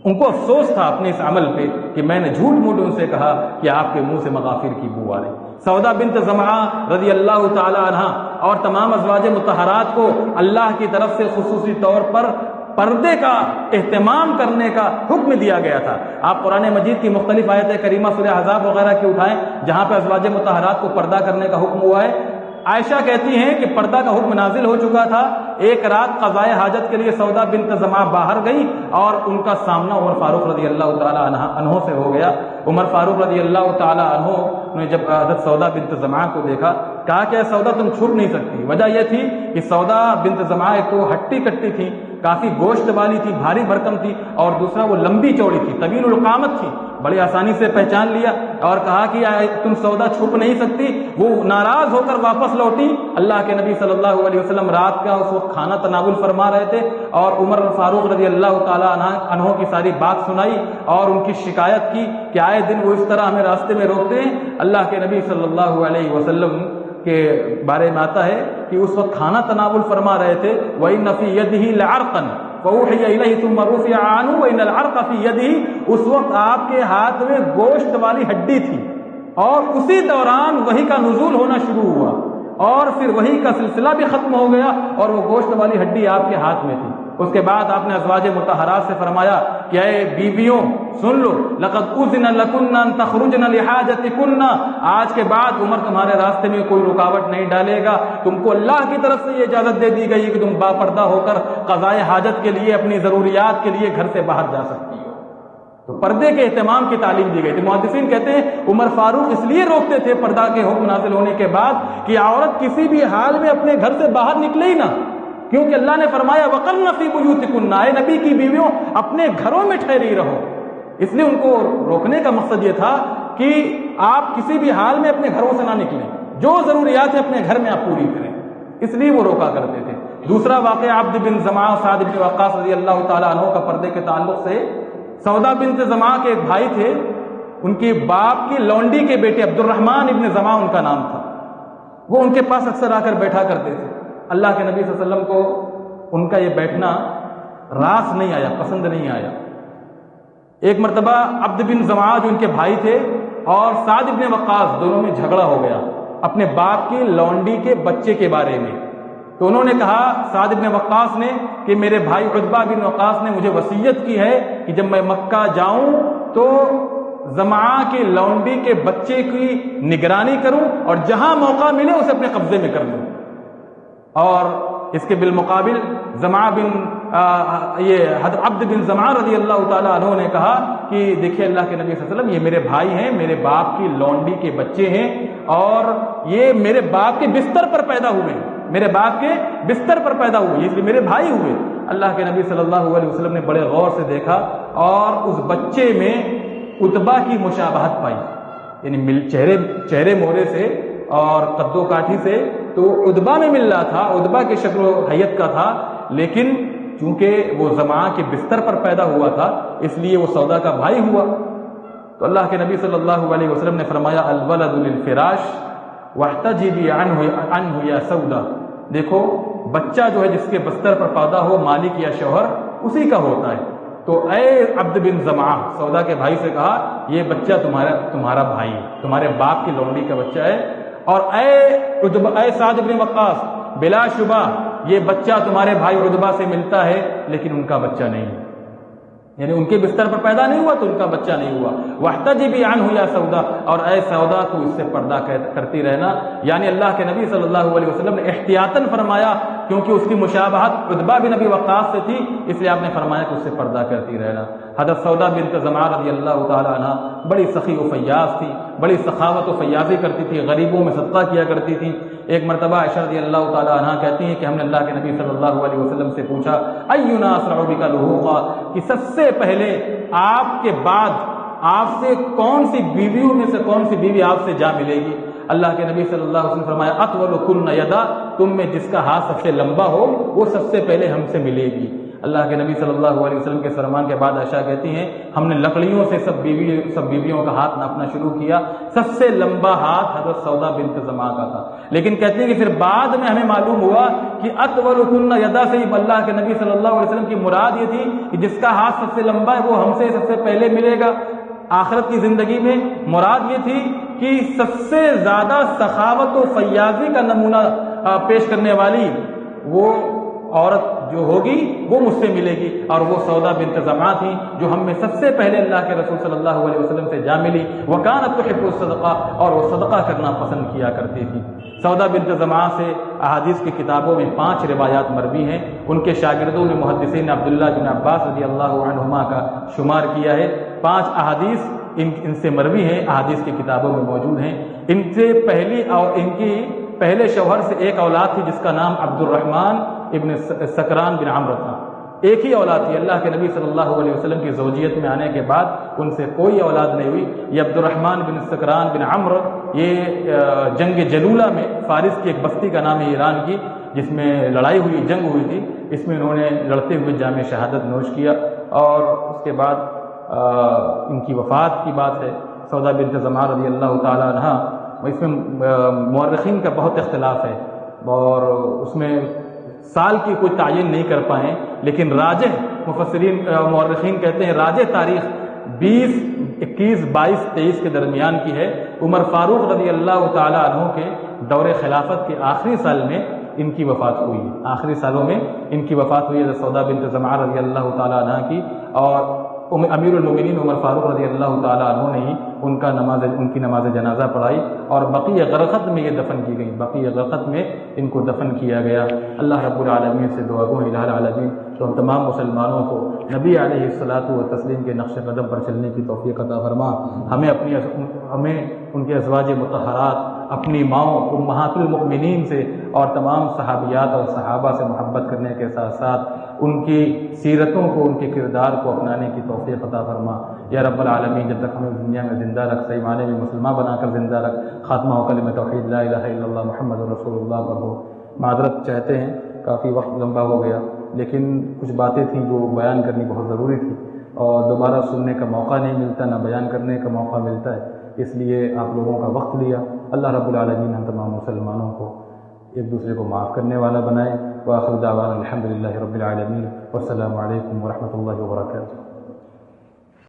ان کو افسوس تھا اپنے اس عمل پہ کہ میں نے جھوٹ موٹ ان سے کہا کہ آپ کے منہ سے مغافر کی بو آ رہی. سودا بنت زمعہ رضی اللہ تعالی عنہا اور تمام ازواج مطہرات کو اللہ کی طرف سے خصوصی طور پر پردے کا اہتمام کرنے کا حکم دیا گیا تھا. آپ قرآن مجید کی مختلف آیت کریمہ سورہ احزاب وغیرہ کی اٹھائیں جہاں پہ ازواج مطہرات کو پردہ کرنے کا حکم ہوا ہے. عائشہ کہتی ہیں کہ پردہ کا حکم نازل ہو چکا تھا. ایک رات قضائے حاجت کے لیے سودا بنت زمعہ باہر گئی اور ان کا سامنا عمر فاروق رضی اللہ تعالی عنہ سے ہو گیا. عمر فاروق رضی اللہ تعالی عنہ نے جب حضرت سودا بنت زمعہ کو دیکھا کہا کہ سودا تم چھپ نہیں سکتی. وجہ یہ تھی کہ سودا بنت زمعہ ایک تو ہٹی کٹی تھی، کافی گوشت والی تھی، بھاری بھرکم تھی، اور دوسرا وہ لمبی چوڑی تھی، طویل القامت تھی. بڑی آسانی سے پہچان لیا اور کہا کہ تم سودا چھپ نہیں سکتی. وہ ناراض ہو کر واپس لوٹی. اللہ کے نبی صلی اللہ علیہ وسلم رات کا اس وقت کھانا تناول فرما رہے تھے اور عمر فاروق رضی اللہ تعالی عنہ کی ساری بات سنائی اور ان کی شکایت کی کہ آئے دن وہ اس طرح ہمیں راستے میں روکتے ہیں. اللہ کے نبی صلی اللہ علیہ وسلم کے بارے میں آتا ہے کہ اس وقت کھانا تناول فرما رہے تھے. وَإِنَّ فِي يَدِهِ لَعَرْقًا فَأُوحِيَ إِلَيْهِ ثُمَّ رُفِعَ عَنْهُ وَإِنَّ الْعَرْقَ فِي يَدِهِ. اس وقت آپ کے ہاتھ میں گوشت والی ہڈی تھی اور اسی دوران وحی کا نزول ہونا شروع ہوا اور پھر وحی کا سلسلہ بھی ختم ہو گیا اور وہ گوشت والی ہڈی آپ کے ہاتھ میں تھی. اس کے بعد آپ نے ازواج مطہرات سے فرمایا کہ اے بیویوں سن لو لقد اذن لکن ان تخرجن لحاجتکن. آج کے بعد عمر تمہارے راستے میں کوئی رکاوٹ نہیں ڈالے گا. تم کو اللہ کی طرف سے یہ اجازت دے دی گئی کہ تم با پردہ ہو کر قضائے حاجت کے لیے اپنی ضروریات کے لیے گھر سے باہر جا سکتی ہو. تو پردے کے اہتمام کی تعلیم دی گئی تھی. محدثین کہتے ہیں عمر فاروق اس لیے روکتے تھے پردہ کے حکم نازل ہونے کے بعد کہ عورت کسی بھی حال میں اپنے گھر سے باہر نکلے ہی نہ، کیونکہ اللہ نے فرمایا وَقَرْنَ فِي بُيُوتِكُنَّ، اے نبی کی بیویوں اپنے گھروں میں ٹھہری رہو. اس لیے ان کو روکنے کا مقصد یہ تھا کہ آپ کسی بھی حال میں اپنے گھروں سے نہ نکلیں، جو ضروریات ہیں اپنے گھر میں آپ پوری کریں. اس لیے وہ روکا کرتے تھے. دوسرا واقعہ عبد بن زمعہ سعد بن وقاص رضی اللہ تعالیٰ عنہ کا پردے کے تعلق سے. سودا بنت زمعہ کے ایک بھائی تھے، ان کے باپ کی لونڈی کے بیٹے عبد الرحمن ابن زمعہ ان کا نام تھا. وہ ان کے پاس اکثر آ کر بیٹھا کرتے تھے. اللہ کے نبی صلی اللہ علیہ وسلم کو ان کا یہ بیٹھنا راس نہیں آیا، پسند نہیں آیا. ایک مرتبہ عبد بن زمعہ جو ان کے بھائی تھے اور سعد بن وقاص دونوں میں جھگڑا ہو گیا اپنے باپ کی لونڈی کے بچے کے بارے میں. تو انہوں نے کہا سعد بن وقاص نے کہ میرے بھائی عتبہ بن وقاص نے مجھے وصیت کی ہے کہ جب میں مکہ جاؤں تو زمعہ کی لونڈی کے بچے کی نگرانی کروں اور جہاں موقع ملے اسے اپنے قبضے میں کر لوں. اور اس کے بالمقابل زمعہ بن حضرت عبد بن زمعہ رضی اللہ تعالیٰ عنہ نے کہا کہ دیکھیے اللہ کے نبی صلی اللہ علیہ وسلم یہ میرے بھائی ہیں، میرے باپ کی لونڈی کے بچے ہیں اور یہ میرے باپ کے بستر پر پیدا ہوئے ہیں، میرے باپ کے بستر پر پیدا ہوئے، اس لیے میرے بھائی ہوئے. اللہ کے نبی صلی اللہ علیہ وسلم نے بڑے غور سے دیکھا اور اس بچے میں عتبہ کی مشابہت پائی، یعنی چہرے مورے سے اور قد و کاٹھی سے تو عتبہ میں مل رہا تھا، عتبہ کی شکل و حیت کا تھا، لیکن چونکہ وہ زمعہ کے بستر پر پیدا ہوا تھا اس لیے وہ سودا کا بھائی ہوا. تو اللہ کے نبی صلی اللہ علیہ وسلم نے فرمایا الولد للفراش واحتجبی عنہ یا سودا. دیکھو بچہ جو ہے جس کے بستر پر پیدا ہو مالک یا شوہر اسی کا ہوتا ہے. تو اے عبد بن زمعہ سودا کے بھائی سے کہا یہ بچہ تمہارا بھائی ہے، تمہارے باپ کی لونڈی کا بچہ ہے. اور اے سعد بن وقاص بلا شبہ یہ بچہ تمہارے بھائی عتبہ سے ملتا ہے لیکن ان کا بچہ نہیں ہے، یعنی ان کے بستر پر پیدا نہیں ہوا تو ان کا بچہ نہیں ہوا۔ واحتجبی عنہ یا سودا، اور اے سودا تو اس سے پردہ کرتی رہنا، یعنی اللہ کے نبی صلی اللہ علیہ وسلم نے احتیاطاً فرمایا، کیونکہ اس کی مشابہت عتبہ بن ابی وقاص سے تھی، اس لیے آپ نے فرمایا کہ اس سے پردہ کرتی رہنا۔ حضرت سودا بنت زمعہ رضی اللہ تعالی عنہ بڑی سخی و فیاض تھی، بڑی سخاوت و فیاضی کرتی تھی، غریبوں میں صدقہ کیا کرتی تھی۔ ایک مرتبہ عائشہ رضی اللہ تعالی عنہ کہتی ہیں کہ ہم نے اللہ کے نبی صلی اللہ علیہ وسلم سے پوچھا اینا اسرع بک لحوقا، کہ سب سے پہلے آپ کے بعد آپ سے کون سی بیویوں میں سے کون سی بیوی آپ سے جا ملے گی؟ اللہ کے نبی صلی اللہ علیہ وسلم نے فرمایا اطول کن یدا، تم میں جس کا ہاتھ سب سے لمبا ہو وہ سب سے پہلے ہم سے ملے گی۔ اللہ کے نبی صلی اللہ علیہ وسلم کے فرمان کے بعد عائشہ کہتی ہیں ہم نے لکڑیوں سے سب بیویوں کا ہاتھ ناپنا شروع کیا، سب سے لمبا ہاتھ حضرت سودا بنت زمعہ کا تھا، لیکن کہتی ہیں کہ پھر بعد میں ہمیں معلوم ہوا کہ اطول کن یدا سے اللہ کے نبی صلی اللہ علیہ وسلم کی مراد یہ تھی کہ جس کا ہاتھ سب سے لمبا ہے وہ ہم سے سب سے پہلے ملے گا۔ آخرت کی زندگی میں مراد یہ تھی کہ سب سے زیادہ سخاوت و فیاضی کا نمونہ پیش کرنے والی وہ عورت جو ہوگی وہ مجھ سے ملے گی، اور وہ سودا بنت زمعہ تھی جو ہم میں سب سے پہلے اللہ کے رسول صلی اللہ علیہ وسلم سے جا ملی۔ وکانت تحب الصدقہ، اور وہ صدقہ کرنا پسند کیا کرتی تھی۔ سودا بنت زمعہ سے احادیث کی کتابوں میں 5 روایات مروی ہیں، ان کے شاگردوں نے محدثین عبداللہ بن عباس رضی اللہ عنہما کا شمار کیا ہے۔ 5 احادیث ان سے مروی ہیں، احادیث کی کتابوں میں موجود ہیں۔ ان سے پہلی اور ان کی پہلے شوہر سے ایک اولاد تھی جس کا نام عبد الرحمن ابن سکران بن عمرو تھا، ایک ہی اولاد تھی۔ اللہ کے نبی صلی اللہ علیہ وسلم کی زوجیت میں آنے کے بعد ان سے کوئی اولاد نہیں ہوئی۔ یہ عبد الرحمن بن سکران بن عمرو یہ جنگ جلولہ میں، فارس کی ایک بستی کا نام ہے ایران کی، جس میں لڑائی ہوئی، جنگ ہوئی تھی، اس میں انہوں نے لڑتے ہوئے جام شہادت نوش کیا، اور اس کے بعد ان کی وفات کی بات ہے۔ سودا بنت زمعہ رضی اللہ تعالی عنہ، اس میں مورخین کا بہت اختلاف ہے اور اس میں سال کی کوئی تعین نہیں کر پائے، لیکن راجح مفسرین مورخین کہتے ہیں راجح تاریخ 20، 21، 22، 23 کے درمیان کی ہے۔ عمر فاروق رضی اللہ تعالی عنہ کے دور خلافت کے آخری سال میں ان کی وفات ہوئی، آخری سالوں میں ان کی وفات ہوئی سودا بنت زمعہ رضی اللہ تعالی عنہ کی، اور امیر المومنین عمر فاروق رضی اللہ تعالی عنہ نے ہی ان کی نماز جنازہ پڑھائی، اور بقیع غرقد میں یہ دفن کی گئی، بقیع غرقد میں ان کو دفن کیا گیا۔ اللہ رب العالمین سے دعا گو الہ العالمین تو ہم تمام مسلمانوں کو نبی علیہ الصلاۃ والتسلیم کے نقش قدم پر چلنے کی توفیق عطا فرما، ہمیں ان کے ازواج مطہرات، اپنی ماؤں امہات المؤمنین سے اور تمام صحابیات اور صحابہ سے محبت کرنے کے ساتھ ساتھ ان کی سیرتوں کو، ان کے کردار کو اپنانے کی توفیق عطا فرما یا رب العالمین۔ جب تک ہمیں دنیا میں زندہ رکھ، صحیح معنی میں مسلمان بنا کر زندہ رکھ، خاتمہ و کلمہ توحید لا الہ الا اللہ محمد رسول اللہ پر ہو۔ معذرت چاہتے ہیں، کافی وقت لمبا ہو گیا، لیکن کچھ باتیں تھیں جو بیان کرنی بہت ضروری تھی، اور دوبارہ سننے کا موقع نہیں ملتا، نہ بیان کرنے کا موقع ملتا ہے، اس لیے آپ لوگوں کا وقت لیا۔ اللہ رب العالمین ہم تمام مسلمانوں کو ایک دوسرے کو معاف کرنے والا بنائے۔ وآخر دعوانا الحمدللہ رب العالمین، والسلام علیکم ورحمۃ اللہ وبرکاتہ۔